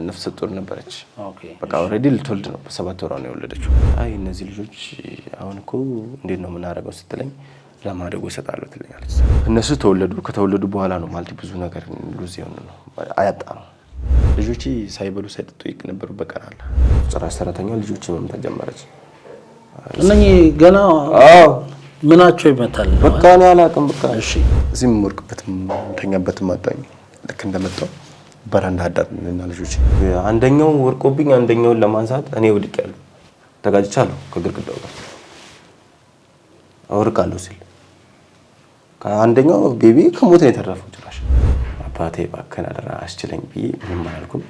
ነፍሰ ጡር ነበረች። በቃ ኦሬዲ ልትወልድ ነው። በ7 ወሯ ነው የወለደችው። አይ እነዚህ ልጆች አሁን እኮ እንዴት ነው የምናደርገው ስትለኝ ለማደጎ ይሰጣሉ ትለኛለች። እነሱ ከተወለዱ በኋላ ነው ማለት ብዙ ነገር ሉዝ የሆነ ነው አያጣ ነው። ልጆች ሳይበሉ ሳይጠጡ ይቅ ነበሩ። በቀን አለ ጽራሽ ሰራተኛ ልጆች መምታት ጀመረች። እነኚህ ገና ምናቸው ይመታል? በቃ እኔ አላውቅም። በቃ እሺ እዚህም ወርቅበትም ተኛበትም አጣኝ። ልክ እንደመጣው በረንዳ አዳርንና ልጆች አንደኛው ወርቆብኝ አንደኛውን ለማንሳት እኔ ወድቄያለሁ። ተጋጭቻለሁ ከግርግዳው ጋር አወርቃለሁ ሲል ከአንደኛው ቤቢ ከሞት ነው የተረፈው። ጭራሽ አባቴ ባከና አደራ አስችለኝ ብዬ ምንም አላልኩም።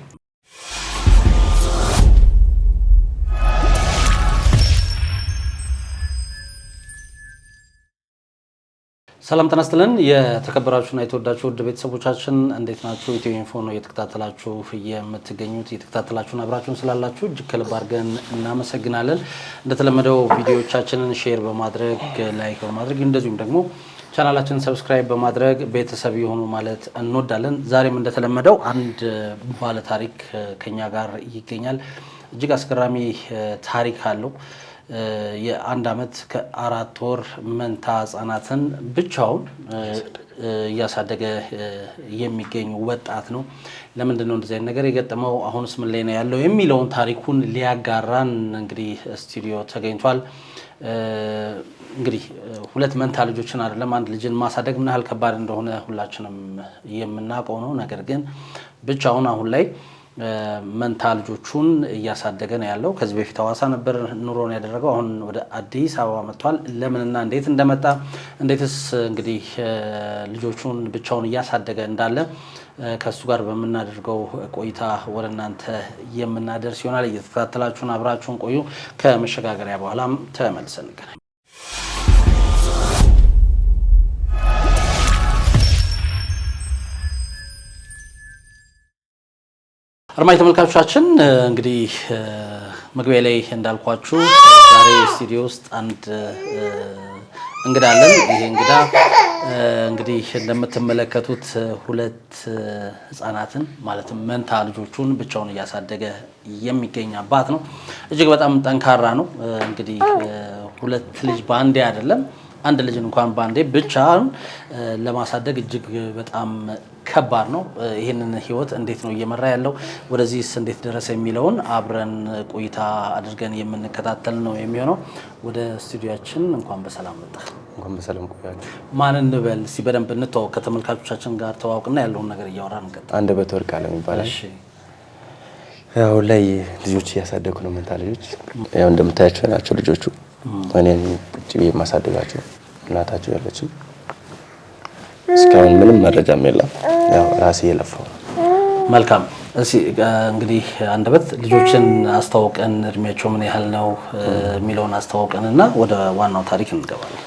ሰላም ተነስተልን የተከበራችሁና የተወዳችሁ ውድ ቤተሰቦቻችን እንዴት ናችሁ? ኢትዮ ኢንፎ ነው እየተከታተላችሁ የምትገኙት። እየተከታተላችሁን አብራችሁን ስላላችሁ እጅግ ከልብ አድርገን እናመሰግናለን። እንደተለመደው ቪዲዮዎቻችንን ሼር በማድረግ ላይክ በማድረግ እንደዚሁም ደግሞ ቻናላችንን ሰብስክራይብ በማድረግ ቤተሰብ ይሁኑ ማለት እንወዳለን። ዛሬም እንደተለመደው አንድ ባለ ታሪክ ከኛ ጋር ይገኛል። እጅግ አስገራሚ ታሪክ አለው። የአንድ አመት ከ4 ወር መንታ ህጻናትን ብቻውን እያሳደገ የሚገኝ ወጣት ነው። ለምንድን ነው እንደዚህ አይነት ነገር የገጠመው? አሁንስ ምን ላይ ነው ያለው የሚለውን ታሪኩን ሊያጋራን እንግዲህ ስቱዲዮ ተገኝቷል። እንግዲህ 2 መንታ ልጆችን አይደለም አንድ ልጅን ማሳደግ ምን ያህል ከባድ እንደሆነ ሁላችንም የምናውቀው ነው። ነገር ግን ብቻውን አሁን ላይ መንታ ልጆቹን እያሳደገ ነው ያለው። ከዚህ በፊት ሐዋሳ ነበር ኑሮን ያደረገው። አሁን ወደ አዲስ አበባ መጥቷል። ለምንና እንዴት እንደመጣ እንዴትስ እንግዲህ ልጆቹን ብቻውን እያሳደገ እንዳለ ከሱ ጋር በመናደርገው ቆይታ ወደ እናንተ የምናደርስ ይሆናል። እየተከታተላችሁን አብራችሁን ቆዩ። ከመሸጋገሪያ በኋላም ተመልሰን እንገናኝ። አድማጭ ተመልካቾቻችን እንግዲህ መግቢያ ላይ እንዳልኳችሁ ዛሬ ስቱዲዮ ውስጥ አንድ እንግዳ አለን። ይሄ እንግዳ እንግዲህ እንደምትመለከቱት 2 ህፃናትን ማለትም መንታ ልጆቹን ብቻውን እያሳደገ የሚገኝ አባት ነው። እጅግ በጣም ጠንካራ ነው። እንግዲህ 2 ልጅ ባንዴ አይደለም አንድ ልጅን እንኳን ባንዴ ብቻውን ለማሳደግ እጅግ በጣም ከባድ ነው። ይሄንን ህይወት እንዴት ነው እየመራ ያለው ወደዚህስ እንዴት ደረሰ የሚለውን አብረን ቆይታ አድርገን የምንከታተል ነው የሚሆነው። ወደ ስቱዲዮአችን እንኳን በሰላም መጣ። እንኳን በሰላም ቆያችሁ። ማን እንበል እስቲ በደንብ እንተዋወቅ። ከተመልካቾቻችን ጋር ተዋውቅና ያለውን ነገር እያወራን እንቀጥል። አንደበት ወርቅ አለም ይባላል። እሺ ያው ላይ ልጆች እያሳደጉ ነው። መንታ ልጆች ያው እንደምታያቸው ናቸው ልጆቹ። እኔን ቁጭ ብዬ ማሳደጋቸው እናታቸው ያለችው እስካሁን ምንም መረጃም የለም። ያው ራሴ የለፋው። መልካም። እሺ እንግዲህ አንደበት ልጆችን አስተዋውቀን እድሜያቸው ምን ያህል ነው የሚለውን አስተዋውቀንና ወደ ዋናው ታሪክ እንገባለን።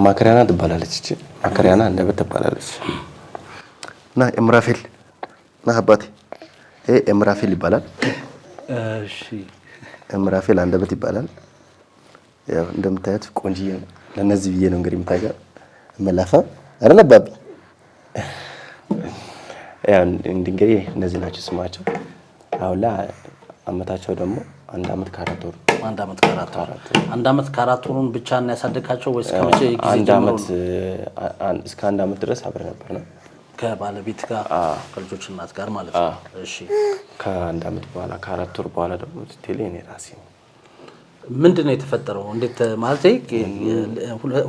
ማከሪያና ትባላለች። እቺ ማከሪያና አንደበት ትባላለች። እና እምራፌል እና አባቴ እምራፌል ይባላል። እሺ እምራፌል አንደበት ይባላል። ያው እንደምታዩት ቆንጂዬ ነው። ለነዚህ ብዬ ነው እንግዲህ የምታውቀው መላፋ አይደል አባቢ? ያው እንግዲህ እነዚህ ናቸው ስማቸው። አሁን ላይ አመታቸው ደግሞ 1 አመት ከ4 ወር። 1 አመት ከ4 ወር። 1 አመት ከ4 ወሩን ብቻ እና ያሳደጋቸው ወይስ ከመቼ ጊዜ 1 አመት እስከ 1 አመት ድረስ አብረን ነበር ነው ከባለቤት ጋር ከልጆች እናት ጋር ማለት ነው። እሺ ከ1 አመት በኋላ ከ4 ወር በኋላ ደግሞ ቴሌ እኔ ራሴ ምንድነው የተፈጠረው? እንዴት ማለት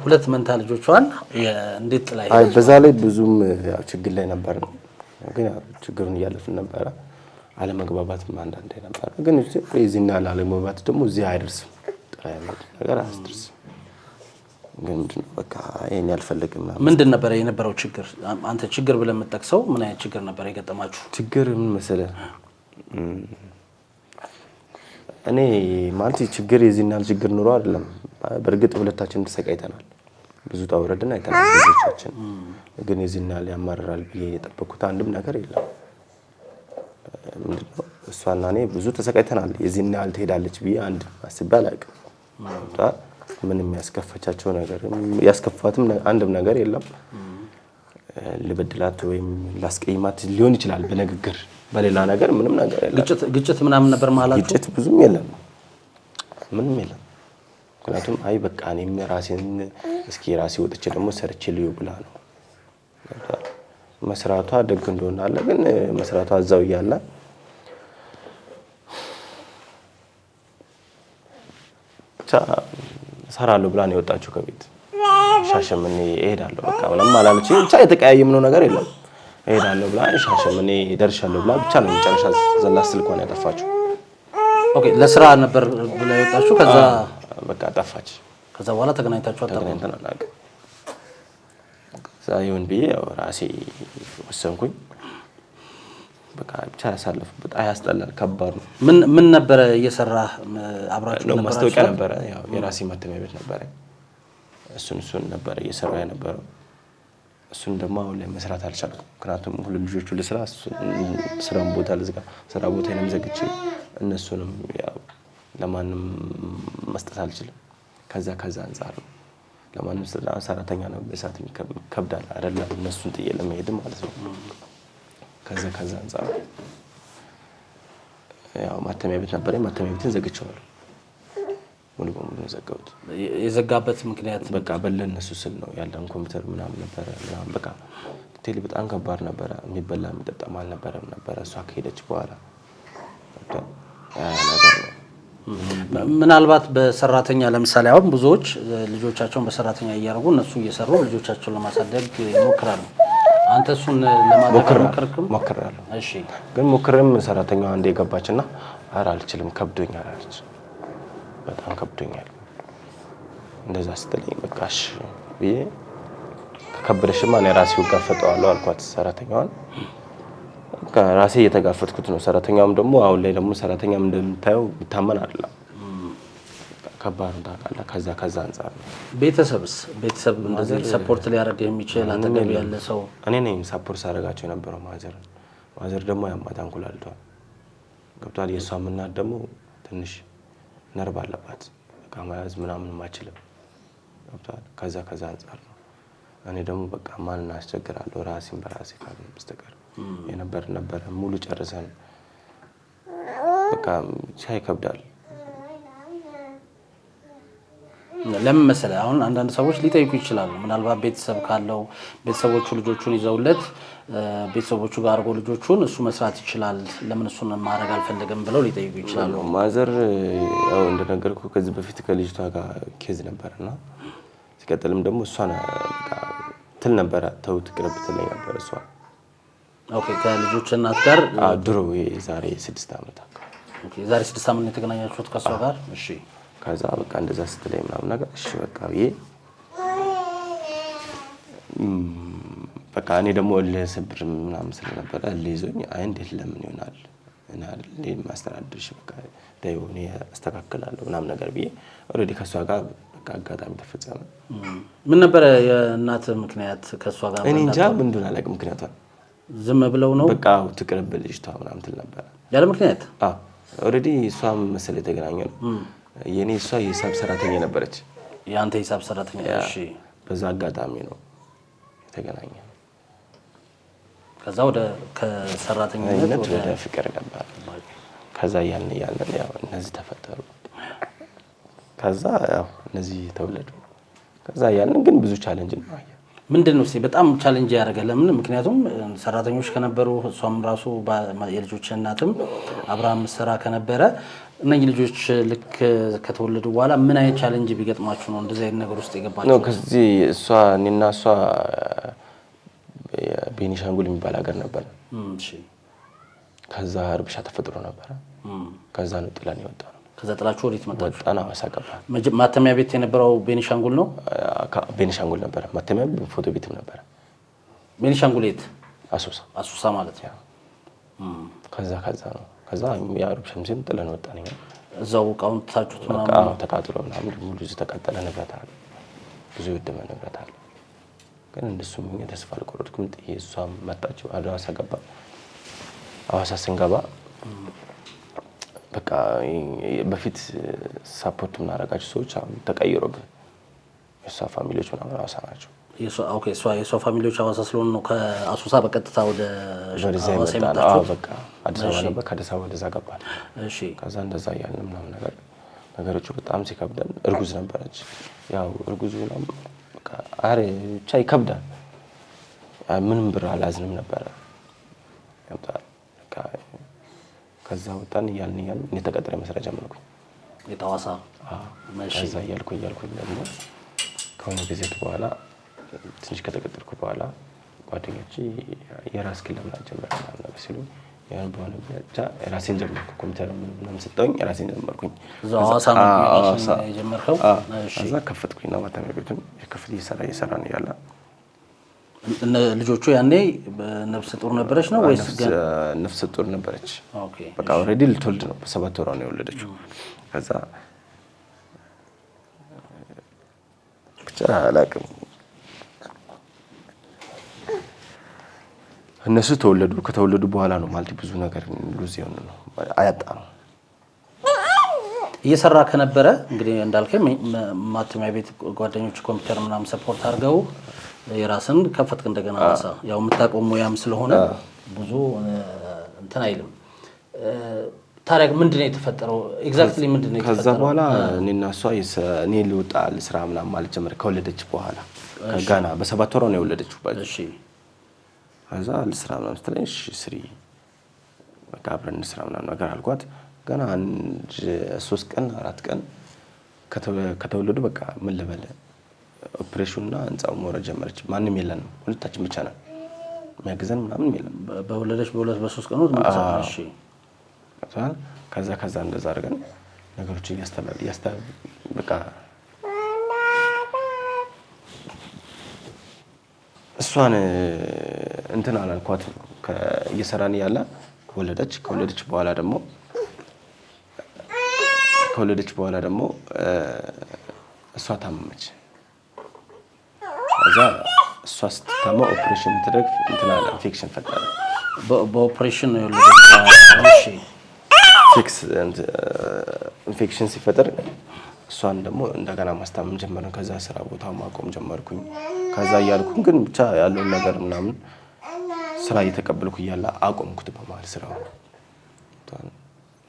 2 መንታ ልጆቿን እንዴት ላይ አይ በዛ ላይ ብዙም ያው ችግር ላይ ነበር ነው። ግን ያው ችግሩን እያለፍን ነበር። አለመግባባትም አንዳንዴ ነበር። ግን እዚህና አለመግባባት ደግሞ እዚህ አይደርስም። ጥራይነት ነገር አያስደርስም። ግን ምንድነው በቃ እኔ አልፈልግም። ምንድን ነበር የነበረው ችግር? አንተ ችግር ብለህ የምትጠቅሰው ምን አይነት ችግር ነበር የገጠማችሁ? ችግር ምን መሰለህ? እኔ ማለት ችግር የዚህናል ችግር ኑሮ አይደለም። በእርግጥ ሁለታችን ተሰቃይተናል። ብዙ ታውረድና አይተናል ልጆቻችን። ግን የዚህናል ያማራል ብዬ የጠበኩት አንድም ነገር የለም። ምንድነው እሷና እኔ ብዙ ተሰቃይተናል። የዚህናል ትሄዳለች ብዬ አንድ አስቤ አላውቅም። ምንም ያስከፋቻቸው ነገር ያስከፋትም አንድም ነገር የለም። ልበድላት ወይም ላስቀይማት ሊሆን ይችላል በንግግር በሌላ ነገር ምንም ነገር የለም። ግጭት ምናምን ነበር መሀላችሁ? ግጭት ብዙም የለም፣ ምንም የለም። ምክንያቱም አይ በቃ እኔም ራሴን እስኪ ራሴ ወጥቼ ደግሞ ሰርቼ ልዩ ብላ ነው መስራቷ። ደግ እንደሆነ አለ ግን መስራቷ እዛው እያለ ሰራለሁ ብላ ነው የወጣችው ከቤት። ሻሸመኔ እሄዳለሁ በቃ ምንም አላለችኝ። ብቻ የተቀያየምነው ነገር የለም። እሄዳለሁ ብላ ሻሸመኔ ደርሻለሁ ብላ ብቻ ነው መጨረሻ ዘላ ስልኳን ያጠፋችው። ኦኬ ለስራ ነበር ብላ የወጣችው። ከዛ በቃ ጠፋች። ከዛ በኋላ ተገናኝታችሁ አጣጣም? ከዛ ይሁን ብዬ ራሴ ወሰንኩኝ። በቃ ብቻ ያሳለፉበት ያስጠላል፣ ከባድ ነው። ምን ነበረ እየሰራህ አብራችሁ ነበር? ማስታወቂያ ነበረ፣ ያው የራሴ ማተሚያ ቤት ነበረ። እሱን ነበረ እየሰራ የነበረው። እሱን ደግሞ አሁን ላይ መስራት አልቻልኩም። ምክንያቱም ሁሉ ልጆቹ ለስራ ስራም ቦታ ለዝጋ ስራ ቦታዬንም ዘግቼ እነሱንም ያው ለማንም መስጠት አልችልም። ከዛ አንፃር ነው ለማንም ሰራተኛ ነው በሰዓት ይከብዳል አይደለም፣ እነሱን ጥዬ ለመሄድ ማለት ነው። ከዛ አንፃር ያው ማተሚያ ቤት ነበር። ማተሚያ ቤትን ዘግቼዋለሁ፣ ሙሉ በሙሉ ዘጋሁት። የዘጋበት ምክንያት በቃ በለነሱ ስል ነው። ያለን ኮምፒውተር ምናምን ነበረ ምናምን በቃ ቴሌ በጣም ከባድ ነበረ። የሚበላ የሚጠጣም አልነበረም ነበረ። እሷ ከሄደች በኋላ ነገር ነው። ምናልባት በሰራተኛ ለምሳሌ አሁን ብዙዎች ልጆቻቸውን በሰራተኛ እያደረጉ እነሱ እየሰሩ ልጆቻቸውን ለማሳደግ ይሞክራሉ። አንተ እሱን ለማድረግ ሞክሬያለሁ። እሺ ግን ሞክሬም ሰራተኛዋ አንዴ ገባችና ኧረ አልችልም ከብዶኛል አለች። በጣም ከብዶኛል እንደዛ ስትለኝ በቃ እሺ ብዬ ከከበደሽማ እኔ ራሴው ጋፈጠዋለሁ አልኳት ሰራተኛዋን። በቃ ራሴ እየተጋፈጥኩት ነው። ሰራተኛውም ደግሞ አሁን ላይ ደግሞ ሰራተኛም እንደምታየው ይታመን አይደለም፣ ከባድ ነው ታውቃለህ። ከዛ አንፃር ነው። ቤተሰብ እንደዚህ ሰፖርት ሊያደርግ የሚችል አጠገብ ያለ ሰው እኔ ነኝ ሰፖርት ሳደርጋቸው የነበረው። ማዘር ደግሞ ያማታን ኩላልቷል ገብቷል። የእሷ እናት ደግሞ ትንሽ ነርቭ አለባት፣ በቃ መያዝ ምናምን ማችልም ገብቷል። ከዛ አንፃር ነው። እኔ ደግሞ በቃ ማንን አስቸግራለሁ ራሴን በራሴ ካልሆነ በስተቀር ነበር ሙሉ ጨርሰን በቃ ይከብዳል። ለምን መሰለህ አሁን አንዳንድ ሰዎች ሊጠይቁ ይችላሉ። ምናልባት ቤተሰብ ካለው ቤተሰቦቹ ልጆቹን ይዘውለት ቤተሰቦቹ ጋር አድርጎ ልጆቹን እሱ መስራት ይችላል፣ ለምን እሱን ማድረግ አልፈለገም ብለው ሊጠይቁ ይችላሉ። ማዘር ያው እንደነገርኩ ከዚህ በፊት ከልጅቷ ጋር ኬዝ ነበርና ሲቀጥልም ደግሞ እሷን በቃ ትል ነበረ ተውት ቅርብ ትለኝ ነበር እሷ። ኦኬ ከልጆች እናት ጋር ድሮ የዛሬ 6 ዓመት አካባቢ። ኦኬ የዛሬ 6 ዓመት ነው የተገናኛችሁት ከሷ ጋር? እሺ ከዛ በቃ እንደዛ ስትለኝ ምናምን ነገር እሺ በቃ ብዬ በቃ እኔ ደግሞ ለስብር ምናምን ስለነበረ ለይዞኝ አይ እንዴት ለምን ይሆናል እና ለማስተዳደርሽ በቃ ደይሆነ አስተካክላለሁ ምናምን ነገር ብዬ ኦሬዲ ከሷ ጋር በቃ አጋጣሚ ተፈጸመ። ምን ነበር የእናት ምክንያት ከሷ ጋር? እኔ እንጃ ምን እንደሆነ አላውቅም። ምክንያቱም ዝም ብለው ነው በቃ ትቅርብ ልጅቷ ምናምን ትል ነበር ያለ ምክንያት። ኦሬዲ እሷም መሰለኝ የተገናኘነው የኔ እሷ የሂሳብ ሰራተኛ ነበረች። ያንተ ሂሳብ ሰራተኛ? እሺ በዛ አጋጣሚ ነው የተገናኘነው። ከዛ ወደ ከሰራተኝነት ወደ ፍቅር ገባ። ከዛ ያልን ያው እነዚህ ተፈጠሩ። ከዛ ያው እነዚህ ተወለዱ። ከዛ ያልን ግን ብዙ ቻሌንጅ ነው። ምንድነው እስቲ በጣም ቻሌንጅ ያደርጋል? ለምን? ምክንያቱም ሰራተኞች ከነበሩ እሷም ራሱ የልጆች እናትም አብርሃም ሰራ ከነበረ እነኚህ ልጆች ልክ ከተወለዱ በኋላ ምን አይነት ቻሌንጅ ቢገጥማችሁ ነው እንደዚህ አይነት ነገር ውስጥ የገባችሁ? ነው ከዚህ እኔና እሷ ቤኒሻንጉል የሚባል ሀገር ነበር። እሺ ከዛ እርብሻ ተፈጥሮ ነበር። ከዛ ነው ጥላን የወጣው። ከዛ ጥላችሁ ወዴት መጣችሁ? ወጣና ሐዋሳ ገባ። ማተሚያ ቤት የነበረው ቤኒሻንጉል ነው? ቤኒሻንጉል ነበር። ማተሚያ ፎቶ ቤትም ነበር። ቤኒሻንጉል የት? አሶሳ ማለት ነው። ከዛ ነው ከዛ ያሩብሽም ሲል ጥለን ወጣን። እዛው እቃውን ታችሁት ምናምን ተቃጥሎ ምናምን ሙሉ ተቃጠለ። ንብረት አለ፣ ብዙ የወደመ ንብረት አለ። ግን እንደሱም ተስፋ አልቆረጥኩም። እሷም መጣች፣ ሐዋሳ ገባ። ሐዋሳ ስንገባ በቃ በፊት ሳፖርት ምናረጋቸው ሰዎች አሁን ተቀይሮብን የሷ ፋሚሊዎች ምናምን ሐዋሳ ናቸው። የሷ ፋሚሊዎች ሐዋሳ ስለሆኑ ነው ከአሶሳ በቀጥታ ወደ ሐዋሳ የመጣችው። በቃ አዲስ አበባ ነበር፣ ከአዲስ አበባ ወደዛ ገባን። እሺ ከዛ እንደዛ እያልን ምናምን ነገሮቹ በጣም ሲከብደን፣ እርጉዝ ነበረች። ያው እርጉዝ ነው በቃ ብቻ ይከብዳል። ምንም ብር አላዝንም ነበረ። በቃ ከዛ ወጣን እያልን እኔ ተቀጥሬ መስራት ጀመርኩኝ የሐዋሳ። ከዛ እያልኩኝ ደግሞ ከሆነ ጊዜ በኋላ ትንሽ ከተቀጠርኩ በኋላ ጓደኞቼ የራስ ክለብ ላይ ጀመርኩ ማለት ሲሉ ያን በኋላ ብቻ ራሴን ጀመርኩ። ኮምፒውተር ምንም ሰጠኝ፣ ራሴን ጀመርኩኝ። ሐዋሳ ነው የጀመርከው? ከዛ ከፈትኩኝ ነው ማተሚያ ቤቱን የከፍት እየሰራ ነው ያለ። ልጆቹ ያኔ ነፍሰ ጡር ነበረች ነው ወይስ ነፍሰ ጡር ነበረች? ኦኬ በቃ ኦልሬዲ ልትወልድ ነው። በ7 ወሯ ነው የወለደችው። ከዛ ብቻ አላውቅም እነሱ ተወለዱ። ከተወለዱ በኋላ ነው ማለት ብዙ ነገር ሉዝ የሆነ ነው አያጣ ነው። እየሰራ ከነበረ እንግዲህ እንዳልከኝ ማተሚያ ቤት ጓደኞች ኮምፒውተር ምናምን ሰፖርት አድርገው የራስን ከፈትክ እንደገና ሐዋሳ። ያው የምታውቀው ሙያም ስለሆነ ብዙ እንትን አይልም። ታዲያ ምንድነው የተፈጠረው? ኤግዛክትሊ ምንድነው የተፈጠረው? ከዛ በኋላ እኔና እሷ እኔ ልውጣ ልስራ ምናምን ማለት ጀመረ። ከወለደች በኋላ ገና በ7 ወሯ ነው የወለደችው። እሺ ከዛ ልስራ ምናምን ስትለኝ እሺ ስሪ በቃ አብረን እንስራ ምናምን ነገር አልኳት። ገና 3 ቀን 4 ቀን ከተወለዱ በቃ ምን ልበል ኦፕሬሽንና ህንጻው መውረድ ጀመረች። ማንም የለንም፣ ሁለታችን ብቻ ነን። የሚያግዘን ምናምን የለም። በወለደች በ3 ቀን ውስጥ እሺ ከዛ እንደዛ አድርገን ነገሮች በቃ እሷን እንትን አላልኳት። እየሰራን ያለ ወለደች። ከወለደች በኋላ ደግሞ እሷ ታመመች። ከዛ እሷ ስትታማ ኦፕሬሽን ተደረገ። እንትን አለ ኢንፌክሽን ፈጠረ። በኦፕሬሽን ነው የወለደችው። እሺ ኢንፌክሽን ሲፈጠር እሷን ደግሞ እንደገና ማስታመም ጀመርን። ከዛ ስራ ቦታ ማቆም ጀመርኩኝ። ከዛ እያልኩኝ ግን ብቻ ያለውን ነገር ምናምን ስራ እየተቀበልኩ እያለ አቆምኩት። በመሀል ስራው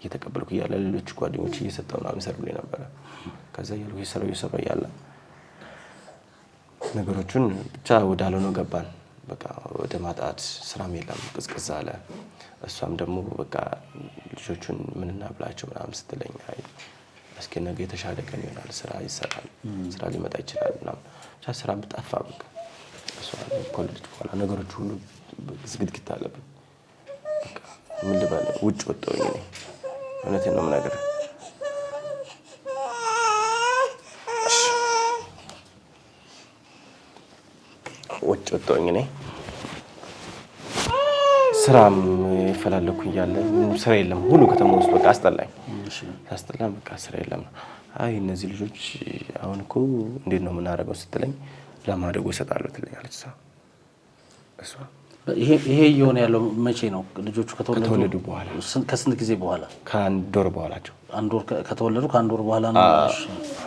እየተቀበልኩ እያለ ሌሎች ጓደኞች እየሰጠው ምናምን ይሰሩልኝ ነበረ። ከዛ እያልኩ እየሰራው እያለ ነገሮቹን ብቻ ወዳልሆነው ገባን። በቃ ወደ ማጣት፣ ስራም የለም፣ ቅዝቅዝ አለ። እሷም ደግሞ በቃ ልጆቹን ምን እናብላቸው ምናምን ስትለኝ አይ እስኪ ነገ የተሻለ ቀን ይሆናል፣ ስራ ይሰራል፣ ስራ ሊመጣ ይችላል ምናምን ብቻ ስራ ጠፋ። በቃ እሷ ከወለደች በኋላ ነገሮች ሁሉ ዝግትግት አለብኝ። በቃ ምን ልበል ውጭ ወጣሁኝ እኔ እውነቴን ነው የምነግርህ። ውጭ ወጣሁኝ እኔ ስራም ይፈላለኩ እያለ ስራ የለም። ሁሉ ከተማ ውስጥ በቃ አስጠላኝ። አስጠላኝ በቃ ስራ የለም። አይ እነዚህ ልጆች አሁን እኮ እንዴት ነው የምናደርገው ስትለኝ ለማደጎ እሰጣለሁ ትለኛለች እሷ። ይሄ እየሆነ ያለው መቼ ነው? ልጆቹ ከተወለዱ በኋላ። ከስንት ጊዜ በኋላ? ከ1 ወር በኋላቸው። 1 ወር ከተወለዱ ከ1 ወር በኋላ ነው።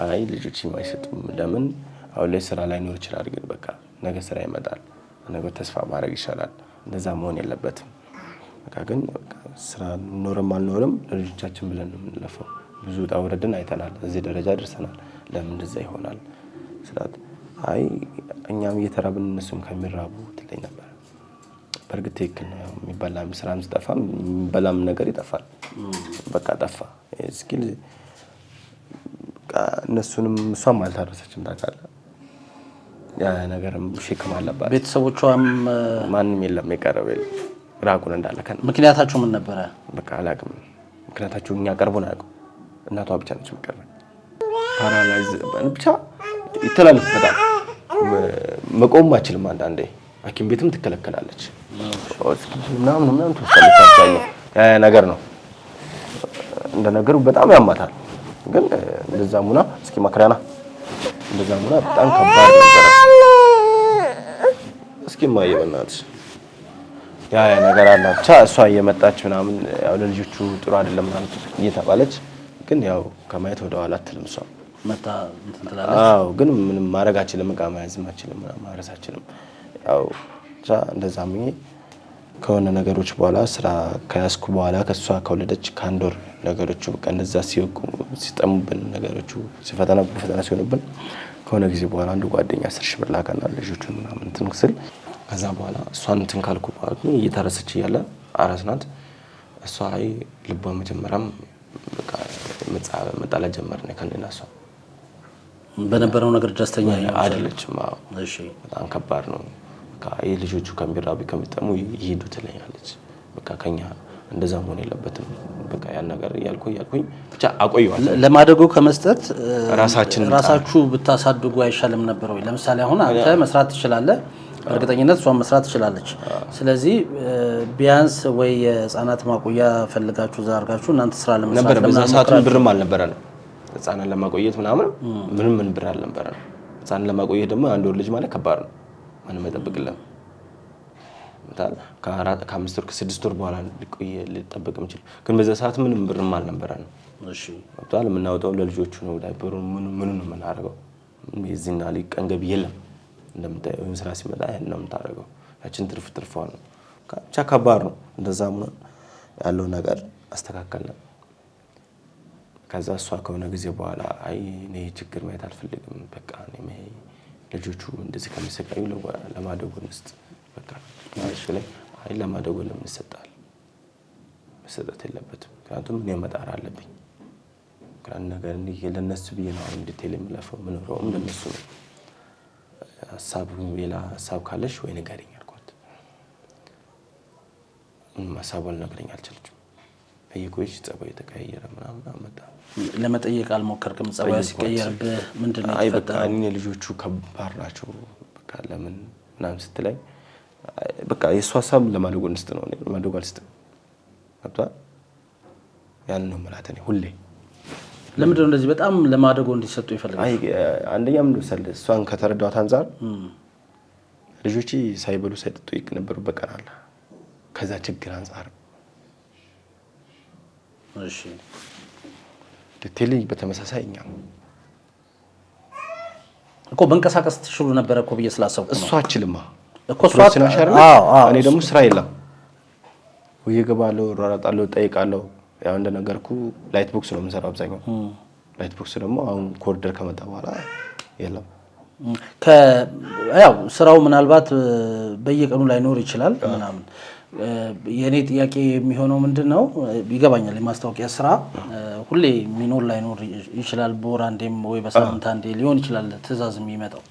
አይ ልጆች የማይሰጡም ለምን አሁን ላይ ስራ ላይኖር ይችላል፣ ግን በቃ ነገ ስራ ይመጣል፣ ነገ ተስፋ ማድረግ ይሻላል። እንደዛ መሆን የለበትም። በቃ ግን ስራ ኖርም አልኖርም ለልጆቻችን ብለን ነው የምንለፈው። ብዙ ውጣ ውረድን አይተናል፣ እዚህ ደረጃ ደርሰናል። ለምን እንደዛ ይሆናል ስላት አይ እኛም እየተራብን እነሱም ከሚራቡ ትለኝ ነበር። በእርግጥ ትክክል ነው። የሚበላም ስራም ሲጠፋ የሚበላም ነገር ይጠፋል። በቃ ጠፋ። እስኪ በቃ እነሱንም እሷም አልታረሰችም ታውቃለህ። ያ ነገርም ሸክም አለባት። ቤተሰቦቿም ማንም የለም፣ የቀረበ የለም። ራቁን እንዳለከን። ምክንያታቸው ምን ነበረ? በቃ አላውቅም። ምክንያታቸው እኛ ቀርቦን አያውቁም። እናቷ ብቻ ነች የምትቀርበን። ፓራላይዝ ብቻ ይተላለፍበታል። መቆም አችልም። አንዳንዴ ሐኪም ቤትም ትከለከላለች ምናምን ትወስዳለች። አብዛኛው ያ ነገር ነው። እንደ ነገሩ በጣም ያማታል። ግን እንደዛ ሙና እስኪ ማክራና እንደዛ ሙና በጣም ከባድ ነበር። እስኪ ማየ በእናትሽ ያ ነገር አለ። ብቻ እሷ እየመጣች ምናምን ያው ለልጆቹ ጥሩ አይደለም ምናምን እየተባለች ግን ያው ከማየት ወደ ኋላ አትልም። እሷ መታ እንትን ትላለች። አዎ ግን ምንም ማድረግ አልችልም። እቃ መያዝ አልችልም፣ ማረስ አልችልም። ያው እንደዛም ከሆነ ነገሮች በኋላ ስራ ከያዝኩ በኋላ ከሷ ከወለደች ከአንድ ወር ነገሮቹ በቃ እንደዛ ሲጠሙብን ነገሮቹ ሲፈተና ሲሆኑብን ከሆነ ጊዜ በኋላ አንዱ ጓደኛ 10 ሺህ ብር ላከና ልጆቹን ምናምን እንትን ስል ከዛ በኋላ እሷን እንትን ካልኩ በኋላ እየታረሰች እያለ አራስናት። እሷ አይ ልቧ መጀመሪያም በቃ መጣላ ጀመርን ከእኔና እሷ። በነበረው ነገር ደስተኛ አይደለችም። አዎ እሺ፣ በጣም ከባድ ነው። በቃ ልጆቹ ከሚራቢ ከሚጠሙ ይሄዱ ትለኛለች። በቃ ከኛ እንደዛ መሆን የለበትም። በቃ ያን ነገር እያልኩኝ ብቻ አቆየዋለሁ። ለማደጎ ከመስጠት ራሳችሁ ብታሳድጉ አይሻልም ነበር ወይ? ለምሳሌ አሁን አንተ መስራት ትችላለህ፣ እርግጠኝነት እሷን መስራት ትችላለች። ስለዚህ ቢያንስ ወይ የህፃናት ማቆያ ፈልጋችሁ እዛ አድርጋችሁ እናንተ ስራ ለመስራት ነበር። በዛ ሰዓት ብርም አልነበረንም። ህፃናት ለማቆየት ምናምን ምንም ብር አልነበረንም። ህፃናት ለማቆየት ደግሞ አንድ ወር ልጅ ማለት ከባድ ነው። ማንም አይጠብቅልህም። ከ5 ወር ከ6 ወር በኋላ ሊጠብቅ የሚችል ግን በዛ ሰዓት ምንም ብርም አልነበረንም። እሺ ወጣል የምናወጣው ለልጆቹ ነው። ዳይፐሩን ምኑን ነው የምናደርገው። የዚህና ላይ ቀን ገቢ የለም። እንደምታየው ስራ ሲመጣ ያን ነው የምታደርገው። ያችን ትርፍ ነው። ብቻ ከባድ ነው። እንደዛም ነው ያለው ነገር አስተካከልን። ከዛ እሷ ከሆነ ጊዜ በኋላ አይ እኔ ችግር ማየት አልፈልግም፣ በቃ እኔ ልጆቹ እንደዚህ ከሚሰቃዩ ለማደጎ ውስጥ በቃ ማለት ላይ አይ ለማደጎ ለምን ይሰጣል? መሰጠት የለበትም። ምክንያቱም እኔ መጣር አለብኝ። ከአንድ ነገር ለነሱ ብዬ ነው እንድትል የምለፈው ምንሮም ለነሱ ነው። ሌላ ሀሳብ ካለሽ ወይ ንገሪኝ አልኳት። ሀሳቡን ልነግረኝ አልቻለችም። በየቆይሽ ጸባይ ተቀያየረ ምናምን አመጣ። ለመጠየቅ አልሞከርክም? ጸባይ ሲቀየርብህ ምንድን ነው የተፈጠረው? አይ በቃ ልጆቹ ከባድ ናቸው በቃ ለምን ምናምን ስትለኝ በቃ የእሱ ሀሳብ ለማደጎ እንስጥ ነው። ማደጎ አልስጥም። አጥቷ ያን ነው ማለት ነው ሁሌ። ለምንድን ነው እንደዚህ በጣም ለማደጎ እንዲሰጡ ይፈልጋል? አይ አንደኛ ምን መሰለህ እሷን ከተረዳኋት አንፃር ልጆቼ ሳይበሉ ሳይጠጡ ይነበሩ በቀን አለ። ከዛ ችግር አንፃር እሺ ዲቴይል በተመሳሳይ እኛም እኮ መንቀሳቀስ ትችሉ ነበር እኮ ብዬ ስላሰብኩ ነው። እሷ አችልማ እኮ እሷ እኔ ደግሞ ስራ የለም ወይ ገባለሁ፣ እራራጣለሁ፣ ጠይቃለሁ። ያው እንደነገርኩ ላይት ቦክስ ነው የምሰራው አብዛኛው። ላይት ቦክስ ደግሞ አሁን ኮሪደር ከመጣ በኋላ የለም። ያው ስራው ምናልባት በየቀኑ ላይኖር ይችላል ምናምን። የኔ ጥያቄ የሚሆነው ምንድነው ይገባኛል፣ የማስታወቂያ ስራ ሁሌ ሚኖር ላይኖር ይችላል። በወር አንዴም ወይ በሳምንት አንዴ ሊሆን ይችላል ትዕዛዝ የሚመጣው።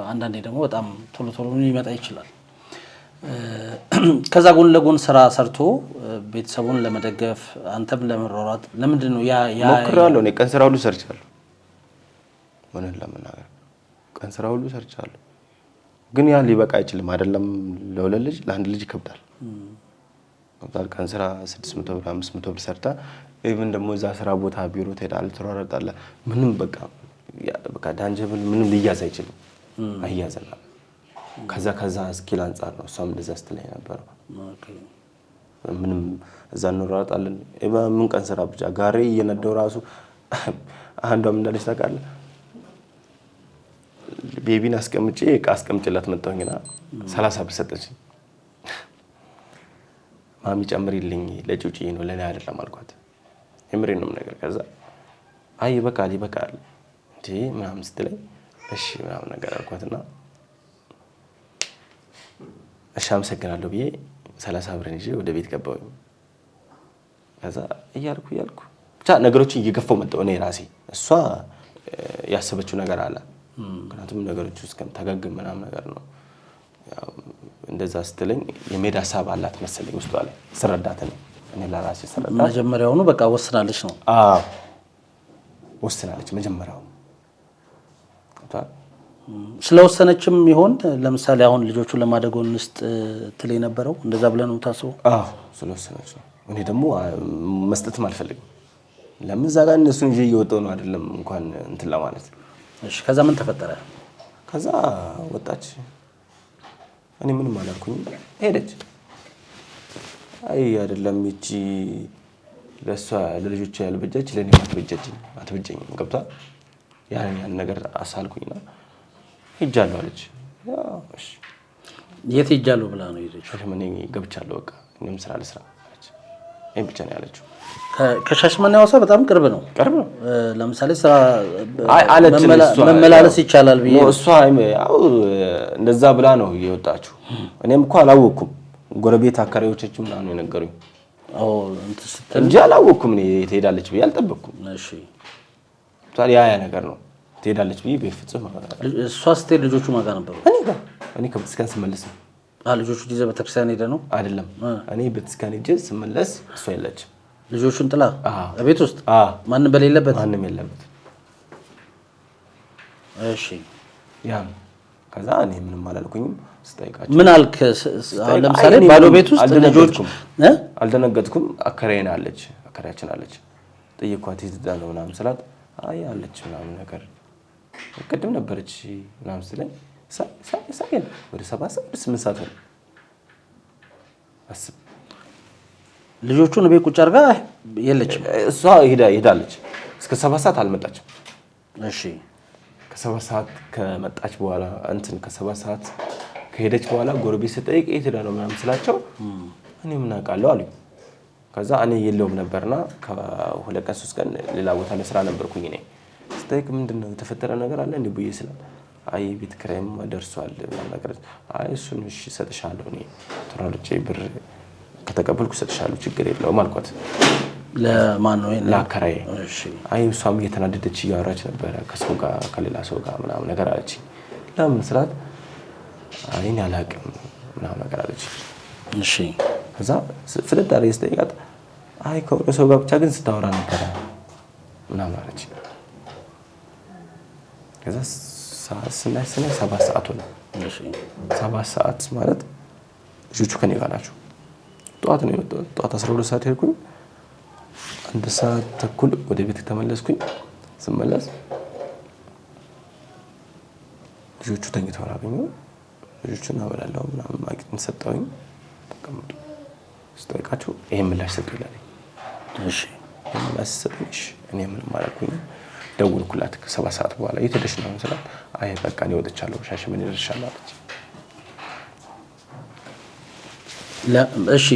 አንዳንዴ ደግሞ በጣም ቶሎ ሊመጣ ይችላል። ከዛ ጎን ለጎን ስራ ሰርቶ ቤተሰቡን ለመደገፍ አንተም ለመሯሯጥ ለምንድን ነው ሞክሬያለሁ። እኔ ቀን ስራ ሁሉ ሰርቻለሁ። ምንን ለመናገር ቀን ስራ ሁሉ ሰርቻለሁ። ግን ያ ሊበቃ አይችልም። አይደለም ለሁለት ልጅ ለአንድ ልጅ ይከብዳል። ቀን ስራ 600 ብር 500 ብር ሰርታ ኢቭን ደግሞ እዛ ስራ ቦታ ቢሮ ትሄዳለህ፣ ትሯሯጣለህ። ምንም በቃ ዳንጀብል ምንም ሊያዝ አይችልም። አያዘና ከዛ ስኪል አንፃር ነው እሷም እንደዛ ስትለኝ ነበር። ምንም እዛ እንሯሯጣለን። ምን ቀን ስራ ብቻ ጋሬ እየነዳው ራሱ አንዷም እንዳለች ታውቃለህ። ቤቢን አስቀምጬ እቃ አስቀምጬላት መጣሁኝና 30 ብር ሰጠችኝ። ማሚ ጨምሪልኝ ለጩጪ ነው ለኔ አይደለም አልኳት። የምሬን ነው ነገር። ከዛ አይ ይበቃል እንዴ ምናምን ስትለኝ እሺ ምናምን ነገር አልኳትና እሺ አመሰግናለሁ ብዬ 30 ብር ይዤ ወደ ቤት ገባሁኝ። ከዛ እያልኩ ብቻ ነገሮችን እየገፋው መጣሁ እኔ ራሴ። እሷ ያሰበችው ነገር አለ። ምክንያቱም ነገሮች ውስጥ ተጋግም ምናምን ነገር ነው። ያው እንደዛ ስትለኝ የሜዳ ሀሳብ አላት መሰለኝ ውስጧ ላይ ስረዳት ነው። እኔ ለራሴ ስረዳት መጀመሪያውኑ በቃ ወስናለች ነው። አዎ ወስናለች መጀመሪያው። ስለወሰነችም ይሆን ለምሳሌ አሁን ልጆቹን ለማደጎ ውስጥ ትል የነበረው እንደዛ ብለህ ነው የምታስበው? አዎ ስለወሰነች ነው። እኔ ደግሞ መስጠትም አልፈልግም። ለምን እዛ ጋር እነሱን ይዤ እየወጣሁ ነው አይደለም እንኳን እንትን ለማለት። እሺ ከዛ ምን ተፈጠረ? ከዛ ወጣች። እኔ ምንም አላልኩኝ፣ ሄደች። አይ አይደለም እቺ ለሷ ለልጆቿ ያልበጀች ለኔ አትበጀኝም ገብቷል። ያን ነገር አሳልኩኝና ሄጃለሁ አለች። እሺ የት ሄጃለሁ ብላ ነው ሄደች? ሻሸመኔ ገብቻለሁ በቃ እኔም ስራ ልስራ አለች። ይሄን ብቻ ነው ያለችው። ከሻሸመኔ ሐዋሳ በጣም ቅርብ ነው። ለምሳሌ ስራ መመላለስ ይቻላል ብዬ እሷ ያው እንደዛ ብላ ነው የወጣችው። እኔም እኮ አላወኩም። ጎረቤት አካሪዎቻችን ምናምን የነገሩኝ እንጂ አላወኩም። እኔ ትሄዳለች ብዬ አልጠበቅኩም። እሺ ታዲያ ያ ነገር ነው ትሄዳለች ብዬ በፍጹም እሷ ስትሄድ ልጆቹ ማጋ ነበሩ? እኔ ከቤተክርስቲያን ስመለስ ነው። ልጆቹ ይዘህ ቤተክርስቲያን ሄደህ ነው? አይደለም እኔ ቤተክርስቲያን ሄጄ ስመለስ እሷ የለችም። ልጆቹን ጥላ ቤት ውስጥ ማንም በሌለበት? ማንም የለበት። እሺ ያ ከዛ እኔ ምንም አላልኩኝም። ስጠይቃቸው ምን አልክ? ለምሳሌ ባዶ ቤት ውስጥ ልጆቹ አልደነገጥኩም። አከራዬን አለች አከራያችን አለች ጠየኳት ይዝዳ ነው ምናምን ስላት አይ አለች ምናምን ነገር ቅድም ነበረች ምናምን ስለኝ ሳይል ወደ 7 ሰዓት ነው አስብ። ልጆቹን ቤት ቁጭ አድርጋ የለችም እሷ ሄዳለች። እስከ 7 ሰዓት አልመጣችም። እሺ ከ7 ሰዓት ከመጣች በኋላ ከ7 ሰዓት ከሄደች በኋላ ጎረቤት ስጠይቅ የት ሄዳ ነው ምናምን ስላቸው እኔ ምን አውቃለሁ አሉኝ። ከዛ እኔ የለውም ነበርና ከ2 ቀን 3 ቀን ሌላ ቦታ ለስራ ነበርኩኝ። እኔ ስጠይቅ ምንድነው የተፈጠረ ነገር አለ እንዴ ብዬ ስላት አይ ቤት ኪራይም ደርሷል ምናምን ነገር አይ እሱን እሺ እሰጥሻለሁ እኔ ተራልጬ ብር ከተቀበልኩ እሰጥሻለሁ ችግር የለውም አልኳት። ለማን ነው ለአከራዬ? እሺ አይ እሷም እየተናደደች እያወራች ነበረ ከሰው ጋር ከሌላ ሰው ጋር ምናምን ነገር አለች። ለምን ስላት አይ እኔ አላውቅም ምናምን ነገር አለች። እሺ ከዛ ፍለዳሪ ስጠይቃት አይ ከሆነ ሰው ጋር ብቻ ግን ስታወራ ነበር ምናምን አለች። ከዛ ስናይ 7 ሰዓት ሆነ። እሺ 7 ሰዓት ማለት ልጆቹ ከኔ ጋር ናቸው። ጠዋት ነው የወጣሁት። ጠዋት 12 ሰዓት ሄድኩኝ። 1 ሰዓት ተኩል ወደ ቤት ተመለስኩኝ። ስመለስ ልጆቹ ተኝተው አገኘሁ። ልጆቹን አበላለሁ ምናምን ማግኘት ሰጠሁኝ። ተቀመጡ። ስጠይቃቸው ይሄን ምላሽ ሰጡኝ ይላል። እሺ ይሄን ምላሽ ሰጡኝ። እሺ እኔ ምንም አላልኩኝ። ደውልኩላት ከ7 ሰዓት በኋላ እየተደሽ ነው ስላት አይ በቃ እኔ ወጥቻለሁ ሻሸመኔ ደርሻለሁ አለች። እሺ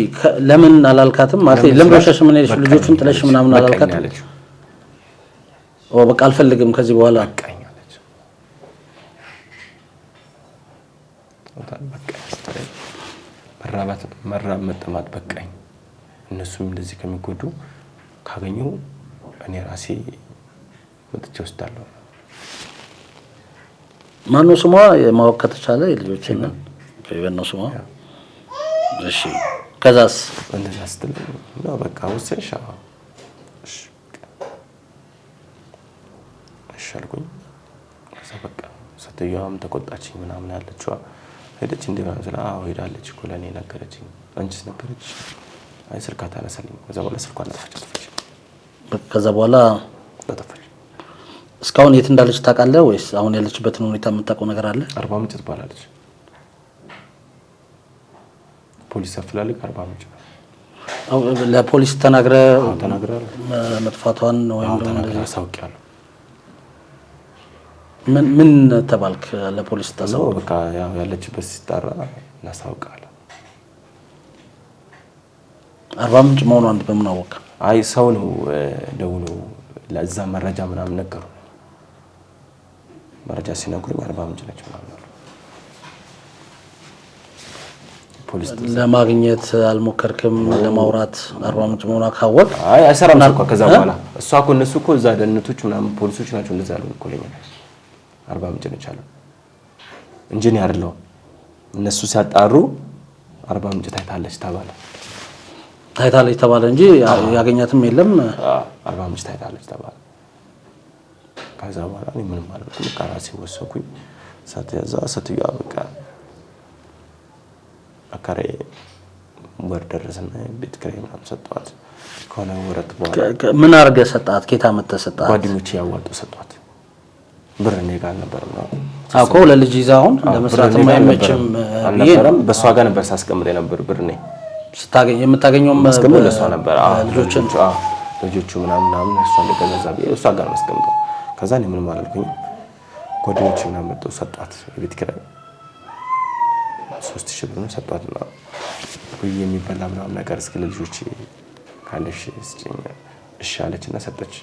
ለምን አላልካትም? ማለት ለምን ሻሸመኔ ልጆቹን ጥለሽ ምናምን አላልካትም? በቃ አልፈልግም ከዚህ በኋላ በቃኝ አለች። መራብ መጠማት በቃኝ። እነሱም እንደዚህ ከሚጎዱ ካገኘው እኔ ራሴ ወጥቼ ወስዳለሁ። ማነው ስሟ ማወቅ ከተቻለ የልጆችን ነው ስሟ? እሺ ከዛስ እንደዛ ስትለኝ ነው በቃ ወሰንሽ? እሺ አልኩኝ። ከዛ በቃ ስትየዋም ተቆጣችኝ ምናምን ያለችዋ ሄደች እንደማን ስለ ሄዳለች እኮ ለኔ ነገረችኝ። አንቺስ ነበረች? አይ ስልክ አታነሳልኝ። ከዛ በኋላ ስልኳን አጠፋች። ከዛ በኋላ አጠፋች። እስካሁን የት እንዳለች ታውቃለህ ወይስ አሁን ያለችበትን ሁኔታ የምታውቀው ነገር አለ? 40 ምንጭ ትባላለች። ፖሊስ አፈላልግ 40 ምንጭ። ለፖሊስ ተናግረህ መጥፋቷን ወይም እንደዚህ አሳውቂያለሁ። ምን ተባልክ? ለፖሊስ ታሳውቅ? በቃ ያው ያለችበት ሲጣራ እናሳውቃለን። 40 ምንጭ መሆኗን በምን አወቅ? አይ ሰው ነው ደውሎ ለዛ መረጃ ምናምን ነገሩ። መረጃ ሲነግሩኝ 40 ምንጭ ነች ማለት ነው። ፖሊስ ለማግኘት አልሞከርክም? ለማውራት 40 ምንጭ መሆኗን ካወቅ አይ አይሰራም እኮ ከዛ በኋላ እሷ እኮ እነሱ እኮ እዛ ደህንነቶች ምናምን ፖሊሶች ናቸው እንደዛ ያሉን እኮ ለኛ 40 ምንጭ ነች አሉ እንጂ ነው አይደለም። እነሱ ሲያጣሩ 40 ምንጭ ታይታለች ተባለ። ታይታለች ተባለ እንጂ ያገኛትም የለም። 40 ምንጭ ታይታለች ተባለ። ከዛ በኋላ እኔ ምንም አላልኩም። በቃ ራሴ ወሰንኩኝ። ስትየዋ በቃ አከራዬ ወር ደረሰና ቤት ኪራይ ምናምን ሰጠኋት። ከሆነ ወራት በኋላ ምን አድርገህ ሰጣት? ኬታ መተህ ሰጣት? ጓደኞቼ ያዋጡ ሰጧት። ብር እኔ ጋር ነበር ነው አቆ ለልጅ ይዛውን ለመስራት የማይመችም አልነበረም። በሷ ጋር ነበር ሳስቀምጥ የነበር ብር እኔ ስታገኝ የምታገኘው መስቀም ለሷ ነበር። ልጆቹ ምናምን እሷ እንደገዛ እሷ ጋር መስቀምጠው ከዛ እኔ ምንም አላልኩኝም። ጓደኞቼ ምናምን መጥተው ሰጧት የቤት ኪራይ 3000 ብር ነው ሰጧትና ወይ የሚበላ ምናምን ነገር እስኪ ለልጆቼ ካለሽ ስጭኝ እሺ አለችና ሰጠች።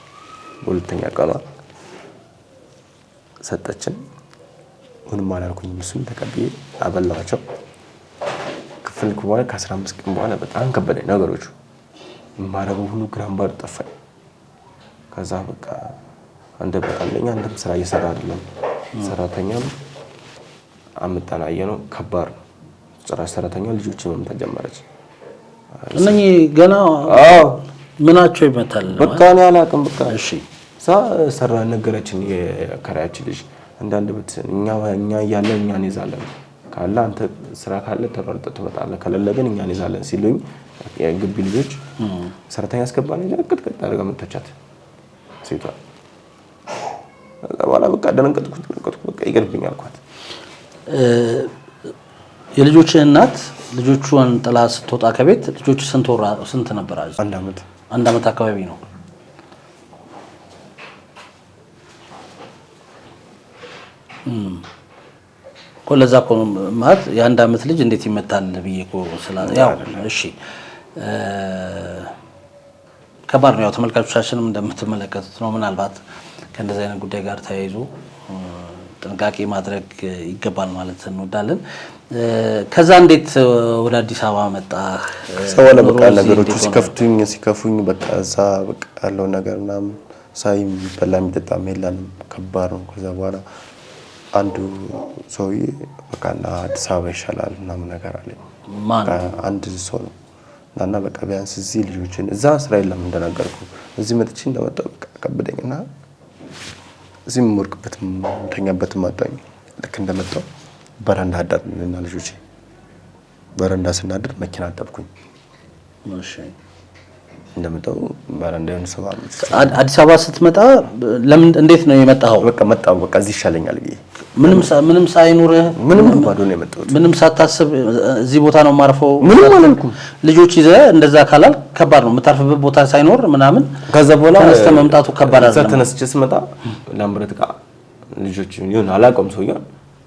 በሁለተኛ ቀኗ ሰጠችን። ምንም አላልኩኝም። እሱን ተቀብዬ አበላኋቸው። ክፍልኩ በኋላ ከ15 ቀን በኋላ በጣም ከበደኝ ነገሮቹ። የማደርገው ሁሉ ግራምባር ጠፋኝ። ከዛ በቃ አንተ በቃለኛ አንተም ስራ እየሰራ አይደለም ሰራተኛም አመጣናየ ነው ከባድ ነው። ጭራሽ ሰራተኛ ልጆች መምታት ጀመረች። እነኚህ ገና ምናቸው ይመታል በቃ እኔ አላውቅም። በቃ እሺ ሰራ ነገረችን የከራያችን ልጅ እንዳንደበት እኛ እያለን እኛ እንይዛለን ካለ አንተ ስራ ካለ ተሯርጠህ ትመጣለህ ከሌለ ግን እኛ እንይዛለን ሲሉኝ የግቢ ልጆች ሰራተኛ አስገባኝ ለቅጥቅጥ አድርጋ መተቻት ሴቷ። በኋላ በቃ ደነገጥኩት በቃ ይገርብኛል አልኳት። የልጆች እናት ልጆቹን ጥላ ስትወጣ ከቤት ልጆቹ ስንት ነበር? አንድ አመት አካባቢ ነው። ኮለዛ ኮኑ ማለት የአንድ አመት ልጅ እንዴት ይመታል ብዬ ያው እሺ ከባድ ነው። ያው ተመልካቾቻችንም እንደምትመለከቱት ነው። ምናልባት ከእንደዚህ አይነት ጉዳይ ጋር ተያይዞ ጥንቃቄ ማድረግ ይገባል ማለት እንወዳለን። ከዛ እንዴት ወደ አዲስ አበባ መጣ? ሰዋለ በቃ ነገሮቹ ሲከፉኝ በቃ እዛ በቃ ያለው ነገር ምናምን ሳይም በላም ተጣም የለንም ከባድ ነው። ከዛ በኋላ አንዱ ሰውዬ በቃ አዲስ አበባ ይሻላል ምናምን ነገር አለ። ማን አንድ ሰው ነው እና በቃ ቢያንስ እዚህ ልጆችን እዛ ስራ የለም እንደነገርኩ እዚህ መጥቼ እንደመጣሁ በቃ ከበደኝና እዚህም ወርቅበትም ተኛበትም አጣኝ። ልክ እንደመጣሁ በረንዳ አዳርንና ልጆቼ በረንዳ ስናድር መኪና አጠብኩኝ። እሺ እንደመጣሁ በረንዳውን ሰው አዲስ አበባ ስትመጣ ለምን እንዴት ነው የመጣው? በቃ መጣሁ በቃ እዚህ ይሻለኛል ብዬ ምንም ሳይኖርህ ምንም ባዶ ነው የመጣሁት። ምንም ሳታስብ እዚህ ቦታ ነው ማርፈው ምንም አላልኩም። ልጆች ይዘህ እንደዛ ካላል ከባድ ነው የምታርፍበት ቦታ ሳይኖር ምናምን። ከዛ በኋላ ተነስተ መምጣቱ ከባድ አይደለም። ተነስቼ ስመጣ ላምብረት ቃ ልጆች ይሁን አላውቀውም ሰውዬው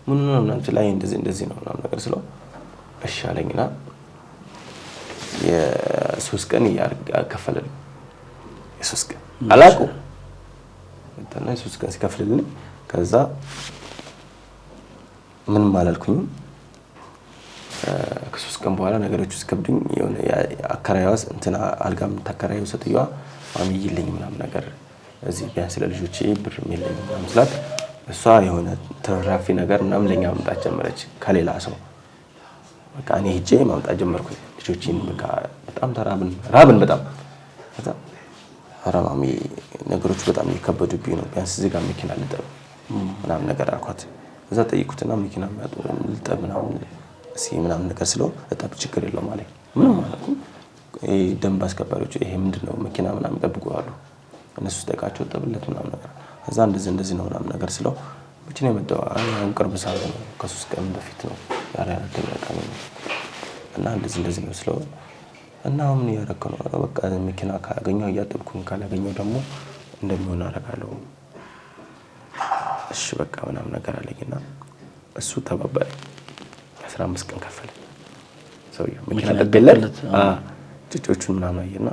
ምን ነው እናንተ ላይ እንደዚህ ነው ምናምን ነገር ስለው እሺ አለኝና የ3 ቀን ያከፈለልኝ የ3 ቀን አላውቀውም እንትና የ3 ቀን ሲከፍልልኝ ከዛ ምንም አላልኩኝም። ከ3 ቀን በኋላ ነገሮች እስከብዱኝ የሆነ አከራያዋስ እንትና አልጋም ተከራዩ ሰጥየዋ አሚይልኝ ምናምን ነገር እዚህ ቢያንስ ለልጆቼ ብር የለኝም ምናምን ስላት እሷ የሆነ ተራፊ ነገር ምናምን ለኛ ማምጣት ጀመረች ከሌላ ሰው። በቃ እኔ ሄጄ ማምጣት ጀመርኩኝ ልጆቼን በቃ በጣም ተራብን በጣም ከዛ አራማሚ ነገሮች በጣም እየከበዱብኝ ነው ቢያንስ እዚህ ጋር መኪና ልጠብ ምናምን ነገር አልኳት። እዛ ጠይቁትና መኪና ልጠብ ምናምን እስኪ ምናምን ነገር ስለው እጠብ ችግር የለውም አለኝ። ምንም አላልኩም። ደንብ አስከባሪዎች ይሄ ምንድነው መኪና ምናምን ይጠብቁዋሉ እነሱ ጠይቃቸው እጠብለት ምናምን ነገር እዛ እንደዚህ ነው ምናምን ነገር ስለው ብቻ ነው የመጣው። አሁን ቅርብ ሰዓት ነው ከ3 ቀን በፊት ነው ያራራተኛ ቀን ነው እና እንደዚህ ነው ስለው እና ምን ያረከ ነው በቃ መኪና ካገኘው እያጠብኩኝ ካላገኘው ደግሞ እንደሚሆን አደርጋለሁ። እሺ በቃ ምናምን ነገር አለኝና እሱ ተባባለ። 15 ቀን ከፈለ ሰውዬው መኪና ጠበለት ጭጮቹን ምናምን አየና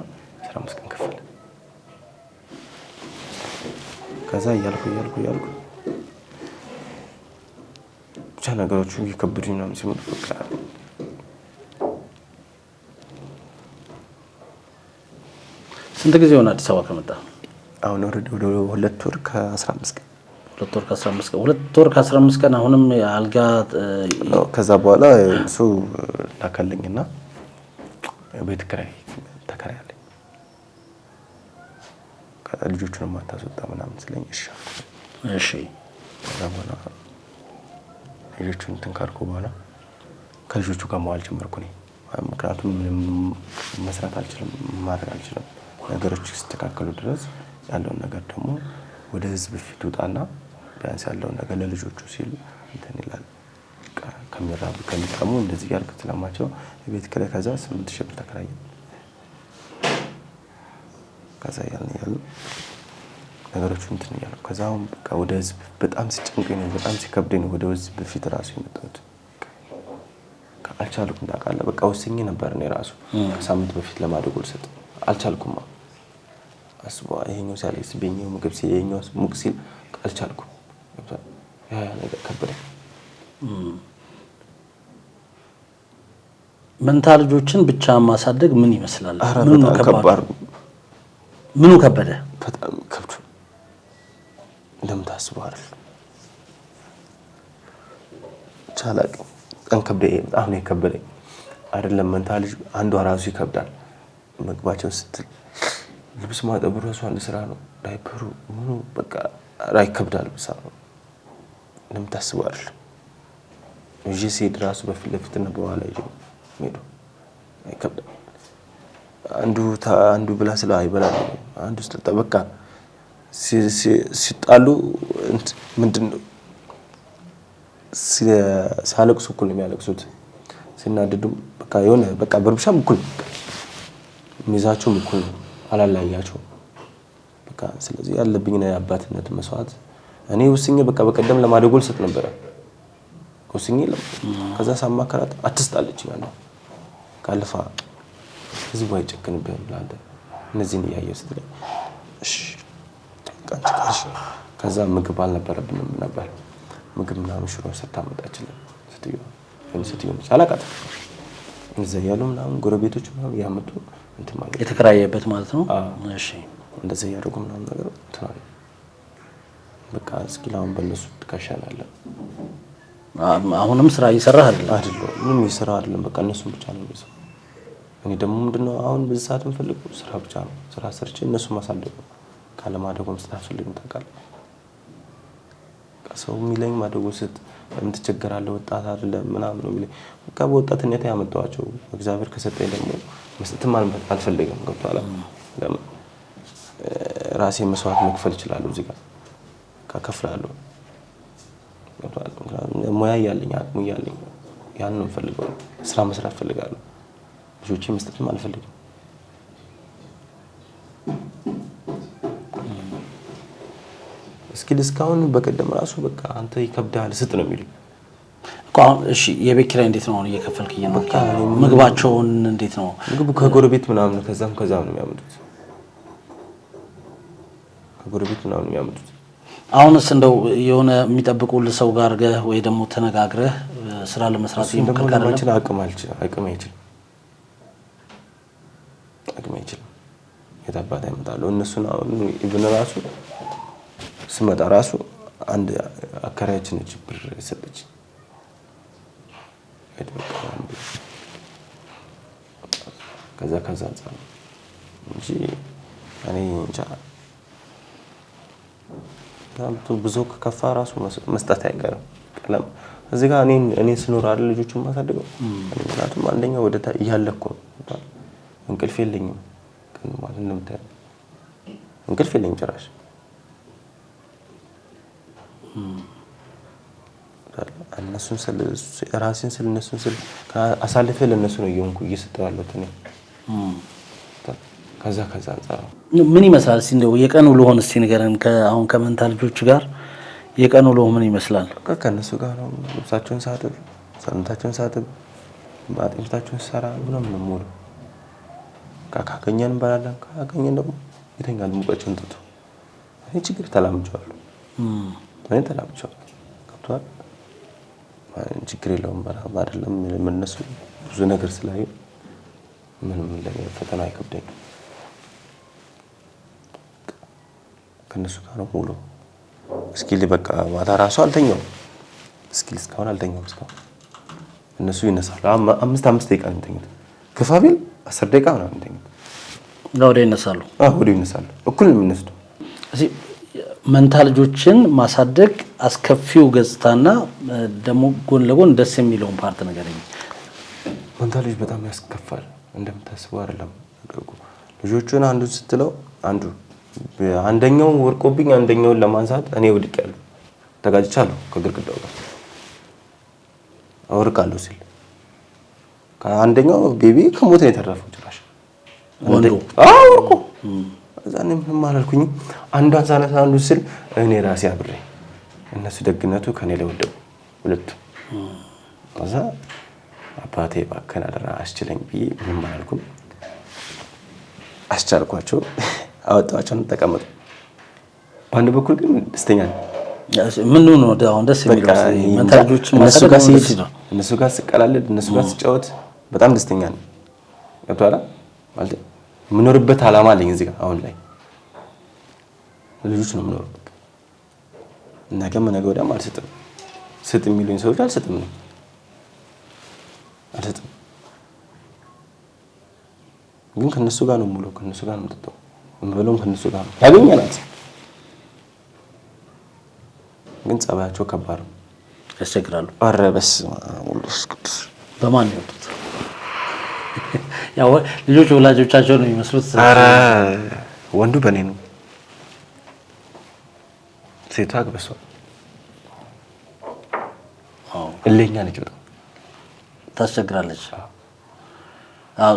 15 ቀን ከፈለ። ከዛ እያልኩ ብቻ ነገሮቹ እየከበዱኝ ምናምን ሲመጡ በቃ ስንት ጊዜ ሆነ አዲስ አበባ ከመጣ? አሁን ወደ 2 ወር ከ15 ቀን 2 ወር ከ15 ቀን አሁንም አልጋ ነው። ከዛ በኋላ እሱ ላከልኝና ቤት ኪራይ ተከራያለኝ ልጆቹን ማታስወጣ ምናምን ስለኝ እሺ ከዛ በኋላ ልጆቹን እንትን ካልኩ በኋላ ከልጆቹ ጋር መዋል ጀመርኩ እኔ። ምክንያቱም ምንም መስራት አልችልም ማድረግ አልችልም። ነገሮች ሲስተካከሉ ድረስ ያለውን ነገር ደግሞ ወደ ህዝብ ፊት ውጣና ቢያንስ ያለውን ነገር ለልጆቹ ሲል እንትን ይላል። ከሚራቡ ከሚጠሙ እንደዚህ ያልክ ስለማቸው ቤት ኪራይ ከዛ 8000 ብር ተከራየን። ከዛ ያልን ነገሮቹ እንትን እያሉ ከዛ አሁን በቃ ወደ ህዝብ በጣም ሲጨንቀኝ ነው በጣም ሲከብደኝ ነው ወደ ህዝብ በፊት ራሱ የመጣሁት። አልቻልኩም ታውቃለህ። በቃ ወስኜ ነበር እኔ ራሱ ከሳምንት በፊት ለማደጎ ልሰጥ አልቻልኩም። አስቦ ይሄኛው ሲያለቅስ በኛው ምግብ ሲል ይሄኛው ሙቅ ሲል አልቻልኩም። ያ ነገር ከበደኝ። መንታ ልጆችን ብቻ ማሳደግ ምን ይመስላል? ምኑ ከበደ? በጣም ከብዱ እንደምታስበው አይደል። ቻላቅ ከበደኝ። አሁን የከበደኝ አይደለም መንታ ልጅ አንዷ ራሱ ይከብዳል። ምግባቸው ስትል ልብስ ማጠቡ ራሱ አንድ ስራ ነው። ዳይፐሩ ምኑ በቃ ይከብዳል። ብቻ እንደምታስበው አይደል። ሲሄድ ራሱ በፊት ለፊት እና በኋላ ሄዶ ይከብዳል። አንዱ ብላ ስለ አይበላል አንዱ ስጠጣ በቃ ሲጣሉ ምንድነው ሲያለቅሱ እኩል ነው የሚያለቅሱት። ሲናደዱ በቃ የሆነ በቃ በርብሻም እኩል ሚዛቸውም እኩል ነው። አላላያቸው በቃ ስለዚህ ያለብኝ ነው የአባትነት መስዋዕት እኔ ወስኜ በቃ በቀደም ለማደጎ ልሰጥ ነበር ወስኜ ከዛ ሳማከራት አትስጣለች ማለት ካልፋ ህዝቡ አይጨክንብህም ብላለ እነዚህን እያየሁ ስትለኝ እሺ ተንቀጭቀሽ ከዛ ምግብ አልነበረብንም ነበር ምግብ ምናምን ሽሮ ስታመጣችልን ስትዩ ሳላቃት እዛ ያሉ ምናምን ጎረቤቶች ምናምን ያመጡ እንትን ማለት የተከራየበት ማለት ነው። እሺ እንደዛ ያደርጉ ምናምን ነገር ተናል በቃ እስኪላውን በእነሱ ትከሻናለ። አሁንም ስራ እየሰራህ አይደል? ምንም እየሰራ አይደለም። በቃ እነሱን ብቻ ነው የሚሰራው። እኔ ደግሞ ምንድነው አሁን በዚህ ሰዓት የምፈልገው ስራ ብቻ ነው። ስራ ሰርቼ እነሱ ማሳደግ ነው። ካለማደጎ መስራት ፈልግም ታውቃለህ። ሰው የሚለኝ ማደጎ ስት የምትቸገራለህ ወጣት አይደለም ምናምን ነው የሚለኝ። በቃ በወጣትነት ያመጣኋቸው እግዚአብሔር ከሰጠኝ ደግሞ መስጠትም አልፈልግም። ገብቶሃል? ለምን ራሴ መስዋዕት መክፈል እችላለሁ። እዚህ ጋር ከከፍላለሁ። ገብቶሃል? ሙያ ያለኝ አቅሙ ያለኝ ያን ነው የምፈልገው። ስራ መስራት ፈልጋለሁ። ልጆቼ መስጠትም አልፈልግም። እስኪ እስካሁን በቀደም ራሱ በቃ አንተ ይከብዳል ስጥ ነው የሚሉኝ። እሺ የቤት ኪራይ እንዴት ነው እየከፈልክ ነው? ምግባቸውን እንዴት ነው? ምግቡ ከጎረቤት ምናምን ከዛም ነው የሚያመጡት። ከጎረቤት ምናምን የሚያመጡት። አሁንስ እንደው የሆነ የሚጠብቁልህ ሰው ጋር ገህ ወይ ደግሞ ተነጋግረህ ስራ ለመስራት ይሞክራል። አቅም አይችልም። የታባታ ይመጣሉ እነሱን አሁን ኢቭን ራሱ ስመጣ ራሱ አንድ አከራያችን እጅ ብር ሰጠች። ከዛ አንፃር እንጂ እኔ እንጃ ብዙ ከከፋ ራሱ መስጠት አይቀርም። ቀለም እዚህ ጋር እኔ ስኖር አይደል ልጆቹን ማሳደገው። ምክንያቱም አንደኛ ወደ እያለኩ እንቅልፍ የለኝም። ግን ማለት እንደምታየው እንቅልፍ የለኝም ጭራሽ። እነሱን ስል ራሴን ስል እነሱን ስል አሳልፌ ለእነሱ ነው እየሰጠሁ ያለሁት እኔ። ከዛ አንፃር ምን ይመስላል እስኪ እንደው የቀን ውሎህን እስኪ ንገረን። አሁን ከመንታ ልጆች ጋር የቀን ውሎህ ምን ይመስላል? ከእነሱ ጋር ነው ልብሳቸውን ሳጥብ፣ ሰውነታቸውን ሳጥብ፣ አጥንታቸውን ሰራ ምናምን ነው የምውለው። ካገኘን እንበላለን፣ ካገኘን ደግሞ ይተኛል። ሙቀጫውን ጥጡ እኔ ችግር ተላምጄዋለሁ። ገብቶሃል? ችግር የለውም በራም አይደለም የምነሱ ብዙ ነገር ስላዩ ምንም ፈተና አይከብደኝም። ከነሱ ጋር ነው ሙሉ እስኪል በቃ ማታ ራሱ አልተኛውም። እስኪል እስካሁን አልተኛውም። እስካሁን እነሱ ይነሳሉ። 5 ደቂቃ ነው የሚተኙት። ግፋ ቢል 10 ደቂቃ ነው የሚተኙት። ወዲያው ይነሳሉ። ወዲያው ይነሳሉ። እኩል ነው የሚነሱት። እዚህ መንታ ልጆችን ማሳደግ አስከፊው ገጽታና ደግሞ ጎን ለጎን ደስ የሚለውን ፓርት ነገርኝ። መንታ ልጅ በጣም ያስከፋል። እንደምታስበው አይደለም። ልጆቹን አንዱ ስትለው አንደኛው ወርቆብኝ አንደኛውን ለማንሳት እኔ ወድቄያለሁ። ተጋጭቻለሁ ከግርግዳው ጋር አወርቃለሁ ሲል ከአንደኛው ቤቢ ከሞት ነው የተረፈው። ጭራሽ ወንዱ ወርቆ እዛኔ ምንም አላልኩኝ። አንዷን ሳነሳ አንዱ ስል እኔ ራሴ አብሬ እነሱ ደግነቱ ከኔ ላይ ወደቁ ሁለቱ። ከዛ አባቴ እባክህን አደራ አስችለኝ ብዬ ምንም አላልኩም። አስቻልኳቸው፣ አወጣኋቸው፣ ተቀመጡ። በአንድ በኩል ግን ደስተኛ ነኝ። ምን ነው አሁን ደስ የሚለው መንታጆች እነሱ ጋር ስቀላለድ እነሱ ጋር ስጫወት በጣም ደስተኛ ነኝ። ገብቶሃል ማለት የምኖርበት ዓላማ አለኝ እዚህ ጋር አሁን ላይ ልጆች ነው የምኖርበት። ነገም ነገ ወዲያም አልሰጥም። ስጥ የሚሉኝ ሰዎች አልሰጥም ነው አልሰጥም። ግን ከነሱ ጋር ነው ሙሉ ከነሱ ጋር ነው የምጠጣው የምበለውም ከነሱ ጋር ነው ያገኘናት። ግን ጸባያቸው ከባድ ነው፣ ያስቸግራሉ። ኧረ በስመ አብ ወልድ ቅዱስ። በማን ነው የወጡት? ያው ልጆች ወላጆቻቸው ነው የሚመስሉት። ኧረ ወንዱ በእኔ ነው፣ ሴቷ በሷ። እልኸኛ ነች፣ በጣም ታስቸግራለች።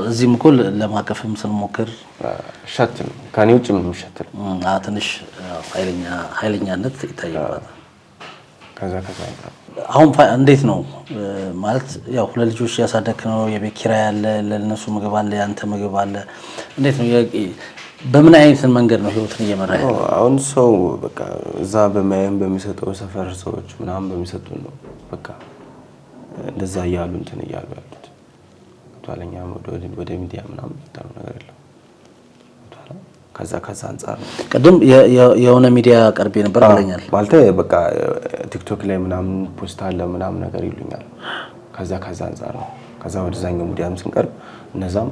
እዚህም እኮ ለማቀፍም ስንሞክር ሻትል ከኔ ውጭ ምንም ሻትል ትንሽ ኃይለኛነት ይታየባታል። ከዛ አሁን እንዴት ነው ማለት ያው ሁለት ልጆች ያሳደግክ ነው፣ የቤት ኪራይ አለ፣ ለነሱ ምግብ አለ፣ ያንተ ምግብ አለ። እንዴት ነው በምን አይነት መንገድ ነው ህይወትን እየመራ ያለው? አሁን ሰው በቃ እዛ በማየም በሚሰጠው ሰፈር ሰዎች ምናምን በሚሰጡ ነው በቃ እንደዛ እያሉ እንትን እያሉ ያሉት። ቷለኛም ወደ ሚዲያ ምናምን ይታሩ ነገር የለም። ከዛ አንፃር ነው ቀደም የሆነ ሚዲያ ቀርቤ ነበር ብለኛል ማለት በቃ ቲክቶክ ላይ ምናምን ፖስት አለ ምናምን ነገር ይሉኛል። ከዛ አንፃር ነው። ከዛ ወደዛኛው ሚዲያም ስንቀርብ እነዛም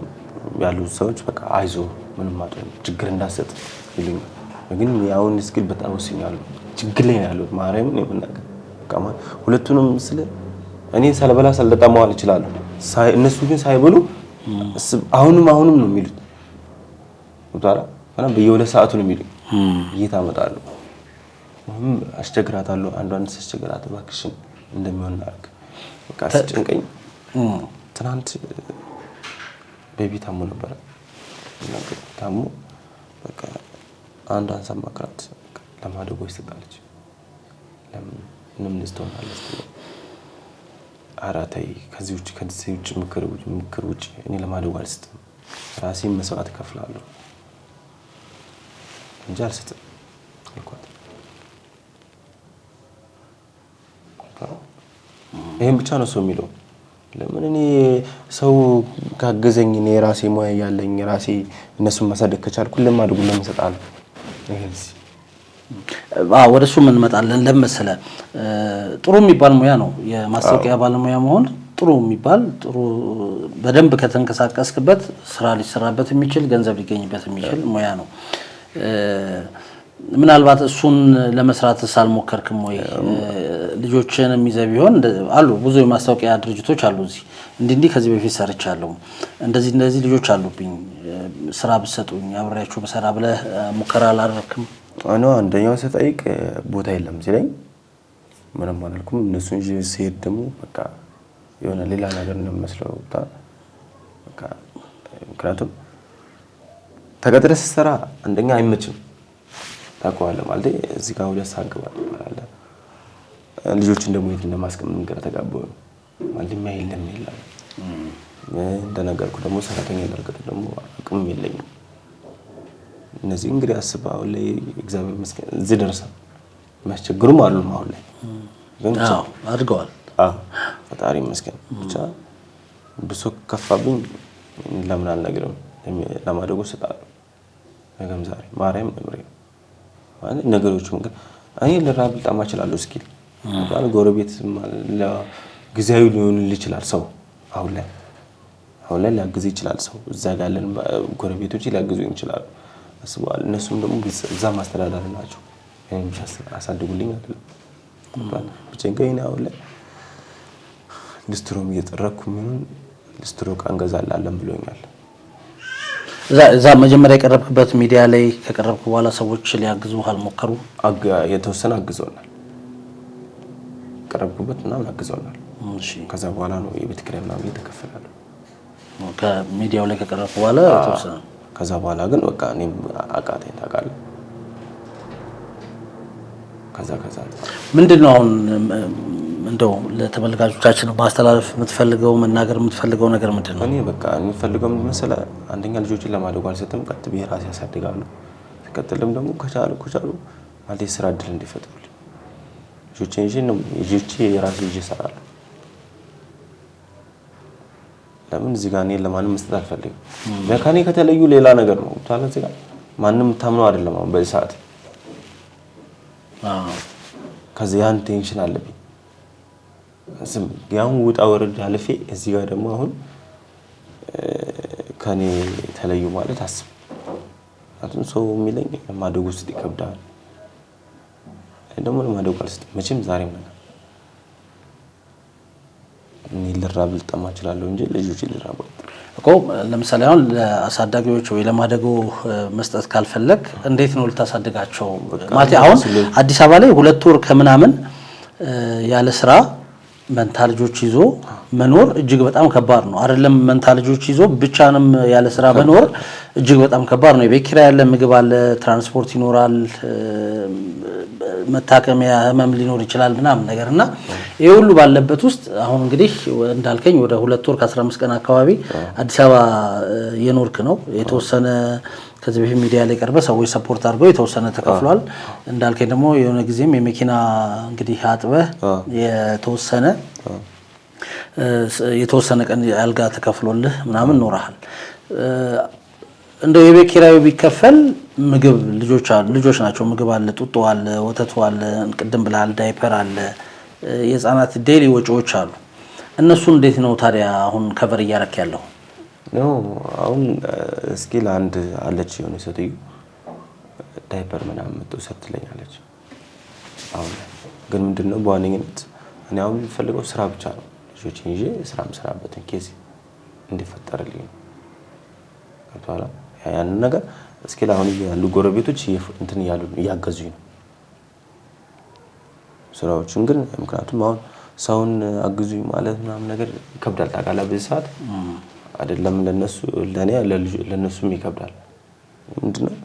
ያሉት ሰዎች በቃ አይዞ ምንም ማለት ችግር እንዳሰጥ ይሉኛል። ግን ያውን እስኪል በጣም ወስኛለሁ። ችግር ላይ ነው ያለው ማርያምን የምናገር በቃ ሁለቱንም ስለ እኔ ሳልበላ ሳልጠጣ መዋል እችላለሁ። እነሱ ግን ሳይበሉ አሁንም ነው የሚሉት ወጣላ እና በየሁለት ሰዓቱ ነው የሚሉኝ እየታመጣለሁ። አስቸግራታለሁ። አንዷን አስቸግራት እባክሽን እንደሚሆን አድርግ በቃ አስጨንቀኝ። ትናንት ቤቢ ታሞ ነበር። ታሞ በቃ አንዷን ሰማክራት ለማደጎ ይሰጣለች። ለምን ምንም ልትሆናለች? ኧረ ተይ ከዚህ ውጭ ምክር ውጭ እኔ ለማደጎ አልሰጥም። ራሴን መስዋዕት እከፍላለሁ እንጂ አልሰጥም አልኳት። ይሄን ብቻ ነው ሰው የሚለው። ለምን እኔ ሰው ካገዘኝ እኔ ራሴ ሙያ ያለኝ ራሴ እነሱን ማሳደግ ከቻልኩ ለማደጎ ለምን እሰጣለሁ? ወደሱ ምን እንመጣለን። ለምሳሌ ጥሩ የሚባል ሙያ ነው የማስታወቂያ ባለሙያ መሆን። ጥሩ የሚባል ጥሩ በደንብ ከተንቀሳቀስክበት ስራ ሊሰራበት የሚችል ገንዘብ ሊገኝበት የሚችል ሙያ ነው። ምናልባት እሱን ለመስራት ሳልሞከርክም ወይ ልጆችን የሚዘብ ይሆን አሉ ብዙ የማስታወቂያ ድርጅቶች አሉ እዚህ እንዲህ ከዚህ በፊት ሰርቻለሁ እንደዚህ ልጆች አሉብኝ ስራ ብትሰጡኝ አብሬያችሁ በሰራ ብለህ ሙከራ አላደረክም? አኖ አንደኛው ስጠይቅ ቦታ የለም ሲለኝ ምንም አላልኩም። እነሱን ሲሄድ ደግሞ በቃ የሆነ ሌላ ነገር ነው መስለው በቃ ምክንያቱም ተቀጥረህ ስትሰራ አንደኛ አይመችም ታውቀዋለህ ማለት እዚህ ጋር ወደ ሳግባ ማለት ልጆችን ደግሞ የት እንደማስቀምጥ ግራ ተጋባሁ ማለት የለም እንደነገርኩ ደግሞ ሰራተኛ ያደርገው ደግሞ አቅም የለኝም። እነዚህ እንግዲህ አስበው ላይ እግዚአብሔር ይመስገን እዚህ ደርሰን የሚያስቸግሩም አሉ አሁን ላይ ግን አድርገዋል። ፈጣሪ ይመስገን ብቻ ብሶ ከፋብኝ ለምን አልነግርም ለማደጎ እሰጣለሁ ነገም ዛሬ ማርያም ነምሬ ማለት ነገሮቹን ግን እኔ ልራብ ልጣማ እችላለሁ እስኪል ማለት ጎረቤት ለጊዜያዊ ሊሆን ይችላል ሰው አሁን ላይ ሊያግዝ ይችላል ሰው እዛ ጋር ያለን ጎረቤቶች ሊያግዙኝ ይችላሉ። አስበዋል እነሱም ደግሞ እዛ ማስተዳደር ናቸው። እኔም አሳድጉልኝ አይደለም ብቻዬን አሁን ላይ ሊስትሮም እየጠረኩ ምን ሊስትሮ እንገዛላለን ብሎኛል። እዛ መጀመሪያ የቀረብክበት ሚዲያ ላይ ከቀረብኩ በኋላ ሰዎች ሊያግዙ አልሞከሩ? የተወሰነ አግዘውናል። ቀረብኩበት እና አግዘውናል። እሺ ከዛ በኋላ ነው የቤት ኪራይ ምናምን እየተከፈለ ነው። ከሚዲያው ላይ ከቀረብኩ በኋላ የተወሰነ ከዛ በኋላ ግን በቃ እኔም አቃተኝ ታውቃለህ። ከዛ ምንድነው አሁን እንደው ለተመልካቾቻችን ማስተላለፍ የምትፈልገው መናገር የምትፈልገው ነገር ምንድነው? እኔ በቃ የምፈልገው ምን መሰለህ፣ አንደኛ ልጆችን ለማደግ አልሰጥም፣ ቀጥ ብዬ ራሴ ያሳድጋለሁ። ተከተለም ደግሞ ከቻሉ ማለት የስራ እድል እንዲፈጥሩልኝ ልጆቼ የራሴ ይዤ እሰራለሁ። ለምን እዚህ ጋር እኔን ለማንም መስጠት አልፈልግም። ለካኔ ከተለዩ ሌላ ነገር ነው ታለ እዚህ ጋር ማንም ታምነው አይደለም አሁን በዚህ ሰዓት። ከዚህ ያን ቴንሽን አለብኝ። ያው ውጣ ወረድ አልፌ እዚህ ጋር ደግሞ አሁን ከኔ ተለዩ ማለት አስብ። አሁን ሰው የሚለኝ ማደግ ውስጥ ይከብዳል። ደግሞ ለማደግ አልሰጥም መቼም ዛሬም ነገር እኔ ልራብ ልጠማ እችላለሁ እንጂ ልጆች ልራብ እኮ ለምሳሌ አሁን ለአሳዳጊዎች ወይ ለማደጎ መስጠት ካልፈለግ እንዴት ነው ልታሳድጋቸው? ማለት አሁን አዲስ አበባ ላይ 2 ወር ከምናምን ያለ ስራ መንታ ልጆች ይዞ መኖር እጅግ በጣም ከባድ ነው አይደለም? መንታ ልጆች ይዞ ብቻንም ያለ ስራ መኖር እጅግ በጣም ከባድ ነው። የቤት ኪራይ ያለ፣ ምግብ አለ፣ ትራንስፖርት ይኖራል፣ መታከሚያ ህመም ሊኖር ይችላል ምናምን ነገርና ይሄ ሁሉ ባለበት ውስጥ አሁን እንግዲህ እንዳልከኝ ወደ 2 ወር ከ15 ቀን አካባቢ አዲስ አበባ የኖርክ ነው። የተወሰነ ከዚህ በፊት ሚዲያ ላይ ቀርበ ሰዎች ሰፖርት አድርገው የተወሰነ ተከፍሏል። እንዳልከኝ ደግሞ የሆነ ጊዜም የመኪና እንግዲህ አጥበህ የተወሰነ ቀን አልጋ ተከፍሎልህ ምናምን ኖርሃል። እንደው የቤት ኪራዩ ቢከፈል ምግብ ልጆች ናቸው፣ ምግብ አለ፣ ጡጦ አለ፣ ወተቱ አለ፣ ቅድም ብለሃል ዳይፐር አለ፣ የህፃናት ዴሊ ወጪዎች አሉ። እነሱ እንዴት ነው ታዲያ አሁን ከቨር እያረክ ያለው? ነው አሁን እስኪ ለአንድ አለች የሆነ ሴትዮ ዳይፐር ምናምን መጥተው ትለኛለች። አሁን ግን ምንድነው በዋነኝነት እኔ አሁን የምፈልገው ስራ ብቻ ነው። ልጆችን ይዤ ስራ መስራበትን ኬዝ እንዲፈጠርልኝ ነው። አቷላ ያንን ነገር እስኪ አሁን ያሉ ጎረቤቶች እንትን እያገዙኝ ነው ስራዎችን። ግን ምክንያቱም አሁን ሰውን አግዙኝ ማለት ምናምን ነገር ይከብዳል ታውቃለህ። በዚህ ሰዓት አይደለም ለኔ ለነሱም ይከብዳል። ምንድነው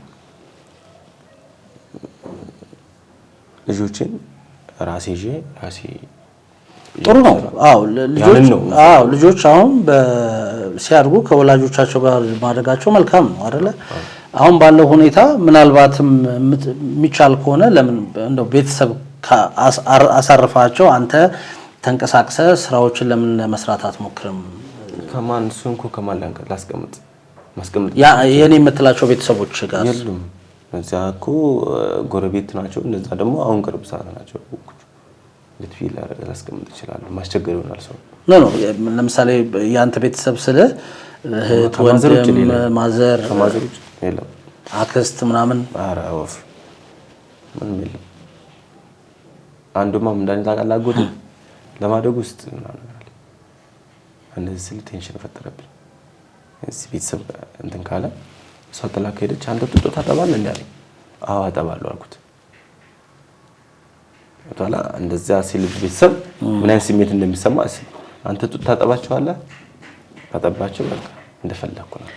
ልጆችን ራሴ ጥሩ ነው። ልጆች አሁን ሲያድጉ ከወላጆቻቸው ጋር ማድረጋቸው መልካም ነው አይደለ? አሁን ባለው ሁኔታ ምናልባትም የሚቻል ከሆነ ለምን እንደው ቤተሰብ አሳርፋቸው አንተ ተንቀሳቅሰ ስራዎችን ለምን መስራት አትሞክርም? ከማን ሱንኩ ከማን ላስቀምጥ የኔ የምትላቸው ቤተሰቦች ጋር የሉም። እዚያ እኮ ጎረቤት ናቸው። እነዛ ደግሞ አሁን ቅርብ ሰዓት ናቸው። ለትፊል ላስቀምጥ ይችላል። ማስቸገር ይሆናል ሰው ለምሳሌ ያንተ ቤተሰብ ስለ እህት፣ ወንድም፣ ማዘር የለም፣ አክስት ምናምን አራውፍ ምን የለም። አንዱማ ምንድነው ታውቃለህ ለማደግ ውስጥ ምናምን አለ። እንደዚህ ስለ ቴንሽን ፈጠረብኝ። እዚህ ቤተሰብ እንትን ካለ ሰው ጥላ ከሄደች አንተ ጡጦ ታጠባለህ እንዳለኝ፣ አዎ አጠባለሁ አልኩት። ወጣላ እንደዛ ሲል ቤተሰብ ምን አይነት ስሜት እንደሚሰማ አንተ ጡጦ ታጠባቸዋለህ፣ ታጠባቸው በቃ እንደፈለኩ ነው።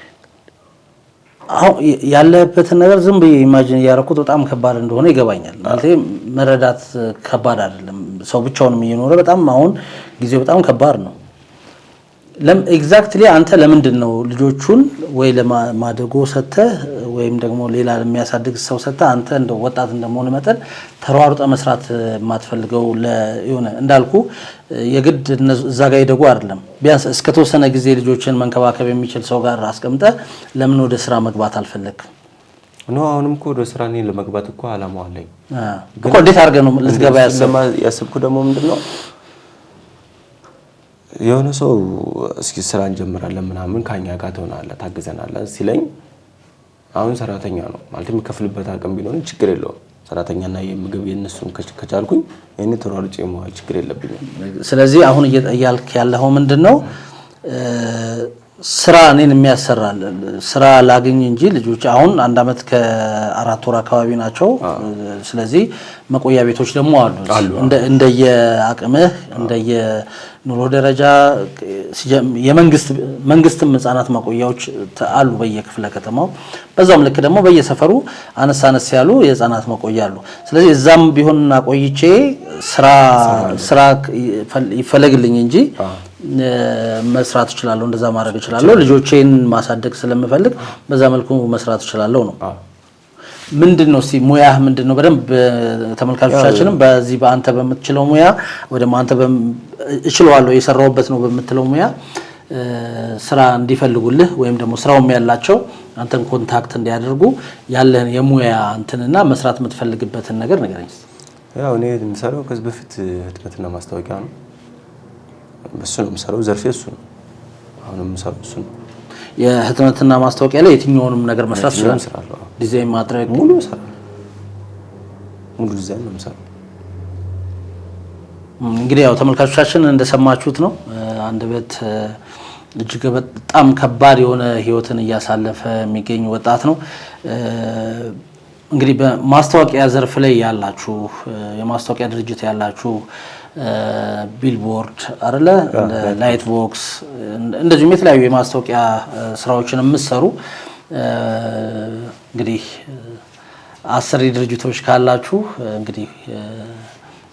አሁን ያለበትን ነገር ዝም ብዬ ኢማጂን ያደረኩት በጣም ከባድ እንደሆነ ይገባኛል። ማለት መረዳት ከባድ አይደለም። ሰው ብቻውንም እየኖረ በጣም አሁን ጊዜው በጣም ከባድ ነው። ኤግዛክትሊ አንተ ለምንድን ነው ልጆቹን ወይ ለማደጎ ሰተህ ወይም ደግሞ ሌላ የሚያሳድግ ሰው ሰተህ አንተ እንደው ወጣት እንደመሆን መጠን ተሯሩጠ መስራት የማትፈልገው? ለሆነ እንዳልኩ የግድ እዛ ጋር ይደጉ አይደለም። ቢያንስ እስከ ተወሰነ ጊዜ ልጆችን መንከባከብ የሚችል ሰው ጋር አስቀምጠህ ለምን ወደ ስራ መግባት አልፈለግም? አሁንም እኮ ወደ ስራ እኔ ለመግባት እኮ አላማው አለኝ። እኮ እንዴት አድርገህ ነው ልትገባ ያሰብኩ? ደግሞ ምንድነው የሆነ ሰው እስኪ ስራ እንጀምራለን ምናምን ካኛ ጋር ትሆናለህ ታግዘናለህ ሲለኝ፣ አሁን ሰራተኛ ነው ማለት የሚከፍልበት አቅም ቢኖር ችግር የለውም። ሰራተኛና የምግብ የነሱን ከቻልኩኝ እኔ ተሯሩጬ መዋል ችግር የለብኝም። ስለዚህ አሁን እያልክ ያለው ምንድነው ስራ እኔን የሚያሰራል ስራ ላገኝ እንጂ ልጆች አሁን 1 አመት ከ4 ወር አካባቢ ናቸው። ስለዚህ መቆያ ቤቶች ደግሞ አሉ እንደየአቅምህ እንደየኑሮ ደረጃ የመንግስትም ህጻናት መቆያዎች አሉ በየክፍለ ከተማው። በዛም ልክ ደግሞ በየሰፈሩ አነስ ያሉ የህጻናት መቆያ አሉ። ስለዚህ እዛም ቢሆን ቆይቼ ስራ ይፈለግልኝ እንጂ መስራት እችላለሁ። እንደዛ ማድረግ እችላለሁ። ልጆቼን ማሳደግ ስለምፈልግ በዛ መልኩ መስራት እችላለሁ ነው። ምንድነው እስቲ ሙያህ ምንድነው? በደንብ ተመልካቾቻችንም በዚህ በአንተ በምትችለው ሙያ ወደ አንተ እችላለሁ የሰራውበት ነው በምትለው ሙያ ስራ እንዲፈልጉልህ ወይም ደግሞ ስራውም ያላቸው አንተን ኮንታክት እንዲያደርጉ ያለህን የሙያ እንትንና መስራት የምትፈልግበትን ነገር ንገረኝ። ያው እኔ የምሰራው ከዚህ በፊት ህትመትና ማስታወቂያ ነው። በሱ ነው የምሰራው። ዘርፌ እሱ ነው። አሁንም የምሰራው እሱ ነው። የህትመትና ማስታወቂያ ላይ የትኛውንም ነገር መስራት እችላለሁ። ዲዛይን ማድረግ ሙሉ ዲዛይን ነው የምሰራው። እንግዲህ ያው ተመልካቾቻችን እንደሰማችሁት ነው። አንደበት እጅግ በጣም ከባድ የሆነ ህይወትን እያሳለፈ የሚገኝ ወጣት ነው። እንግዲህ በማስታወቂያ ዘርፍ ላይ ያላችሁ የማስታወቂያ ድርጅት ያላችሁ ቢልቦርድ አይደለ ላይት ቦክስ እንደዚሁም የተለያዩ የማስታወቂያ ስራዎችን የምትሰሩ እንግዲህ አሰሪ ድርጅቶች ካላችሁ እንግዲህ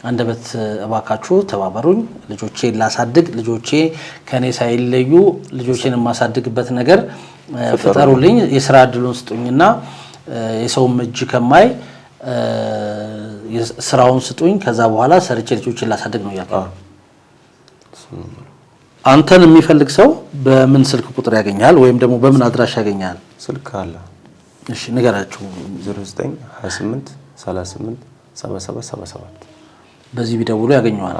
አንደበት እባካችሁ ተባበሩኝ። ልጆቼን ላሳድግ፣ ልጆቼ ከኔ ሳይለዩ ልጆቼን የማሳድግበት ነገር ፍጠሩልኝ፣ የስራ እድሉን ስጡኝና የሰውም እጅ ከማይ ስራውን ስጡኝ። ከዛ በኋላ ሰርቼ ልጆችን ላሳድግ ነው ያለው። አንተን የሚፈልግ ሰው በምን ስልክ ቁጥር ያገኛል ወይም ደግሞ በምን አድራሻ ያገኛል? ስልክ አለ። እሺ ንገራችሁ። 0928 38 77 77 በዚህ ቢደውሉ ያገኙዋል።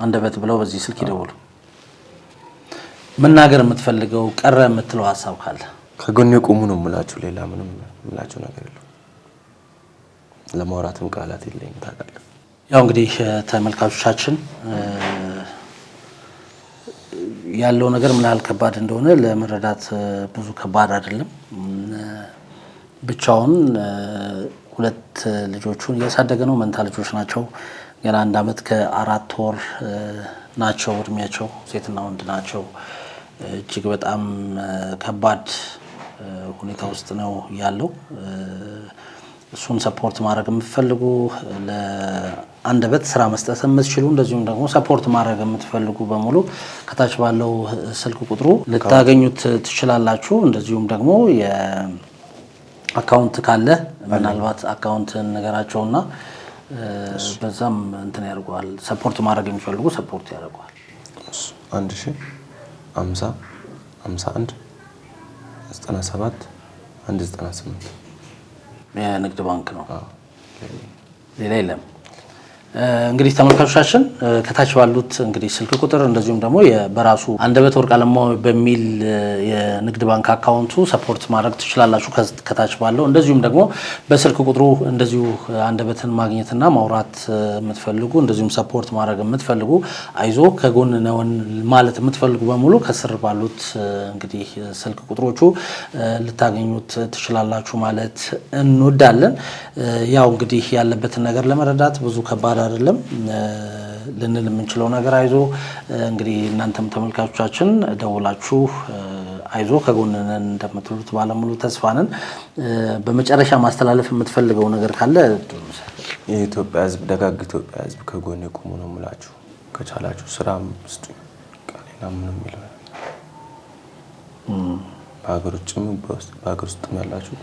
አንደበት ብለው በዚህ ስልክ ይደውሉ። መናገር የምትፈልገው ቀረ የምትለው ሐሳብ ካለ ከጎኔ ቆሙ ነው የምላችሁ። ሌላ ምንም የምላችሁ ነገር የለም። ለማውራትም ቃላት የለኝም። ታውቃለህ። ያው እንግዲህ ተመልካቾቻችን ያለው ነገር ምን ያህል ከባድ እንደሆነ ለመረዳት ብዙ ከባድ አይደለም። ብቻውን 2 ልጆቹን እያሳደገ ነው። መንታ ልጆች ናቸው። ገና 1 አመት ከ4 ወር ናቸው እድሜያቸው። ሴትና ወንድ ናቸው። እጅግ በጣም ከባድ ሁኔታ ውስጥ ነው ያለው። እሱን ሰፖርት ማድረግ የምትፈልጉ ለአንደበት ስራ መስጠት የምትችሉ እንደዚሁም ደግሞ ሰፖርት ማድረግ የምትፈልጉ በሙሉ ከታች ባለው ስልክ ቁጥሩ ልታገኙት ትችላላችሁ። እንደዚሁም ደግሞ የአካውንት ካለ ምናልባት አካውንት ነገራቸውና በዛም እንትን ያደርጓል። ሰፖርት ማድረግ የሚፈልጉ ሰፖርት ያደርጓል። 1050 51 97 198 የንግድ ባንክ ነው። ሌላ የለም። እንግዲህ ተመልካቾቻችን ከታች ባሉት እንግዲህ ስልክ ቁጥር እንደዚሁም ደግሞ በራሱ አንደበት ወርቅ አለማው በሚል የንግድ ባንክ አካውንቱ ሰፖርት ማድረግ ትችላላችሁ ከታች ባለው። እንደዚሁም ደግሞ በስልክ ቁጥሩ እንደዚሁ አንደበትን ማግኘትና ማውራት የምትፈልጉ እንደዚሁም ሰፖርት ማድረግ የምትፈልጉ አይዞ ከጎን ነውን ማለት የምትፈልጉ በሙሉ ከስር ባሉት እንግዲህ ስልክ ቁጥሮቹ ልታገኙት ትችላላችሁ ማለት እንወዳለን። ያው እንግዲህ ያለበትን ነገር ለመረዳት ብዙ ከባድ አይደለም ልንል የምንችለው ነገር አይዞ እንግዲህ እናንተም ተመልካቾቻችን ደውላችሁ አይዞ ከጎንነን እንደምትሉት ባለሙሉ ተስፋ ነን። በመጨረሻ ማስተላለፍ የምትፈልገው ነገር ካለ የኢትዮጵያ ሕዝብ ደጋግ ኢትዮጵያ ሕዝብ ከጎን ቆሙ ነው የምላችሁ። ከቻላችሁ ስራም ስጡኝ። ቃሌና ምንም ይላል በሀገር ውስጥም ያላችሁ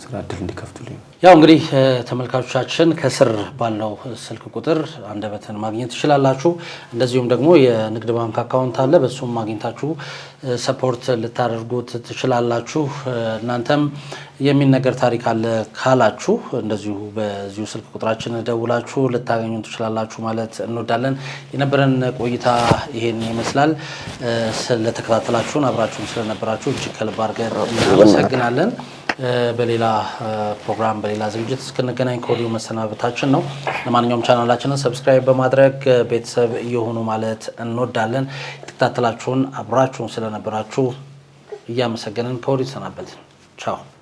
ስራ እድል እንዲከፍቱልኝ። ያው እንግዲህ ተመልካቾቻችን ከስር ባለው ስልክ ቁጥር አንደበትን ማግኘት ትችላላችሁ። እንደዚሁም ደግሞ የንግድ ባንክ አካውንት አለ። በሱም ማግኘታችሁ ሰፖርት ልታደርጉት ትችላላችሁ። እናንተም የሚነገር ታሪክ አለ ካላችሁ እንደዚሁ በዚሁ ስልክ ቁጥራችን ደውላችሁ ልታገኙ ትችላላችሁ ማለት እንወዳለን። የነበረን ቆይታ ይሄን ይመስላል። ስለተከታተላችሁን አብራችሁን ስለነበራችሁ እጅግ ከልብ አድርገን እናመሰግናለን። በሌላ ፕሮግራም በሌላ ዝግጅት እስክንገናኝ ከወዲሁ መሰናበታችን ነው። ለማንኛውም ቻናላችንን ሰብስክራይብ በማድረግ ቤተሰብ እየሆኑ ማለት እንወዳለን። የተከታተላችሁን አብራችሁን ስለነበራችሁ እያመሰገንን ከወዲህ ሰናበትን። ቻው።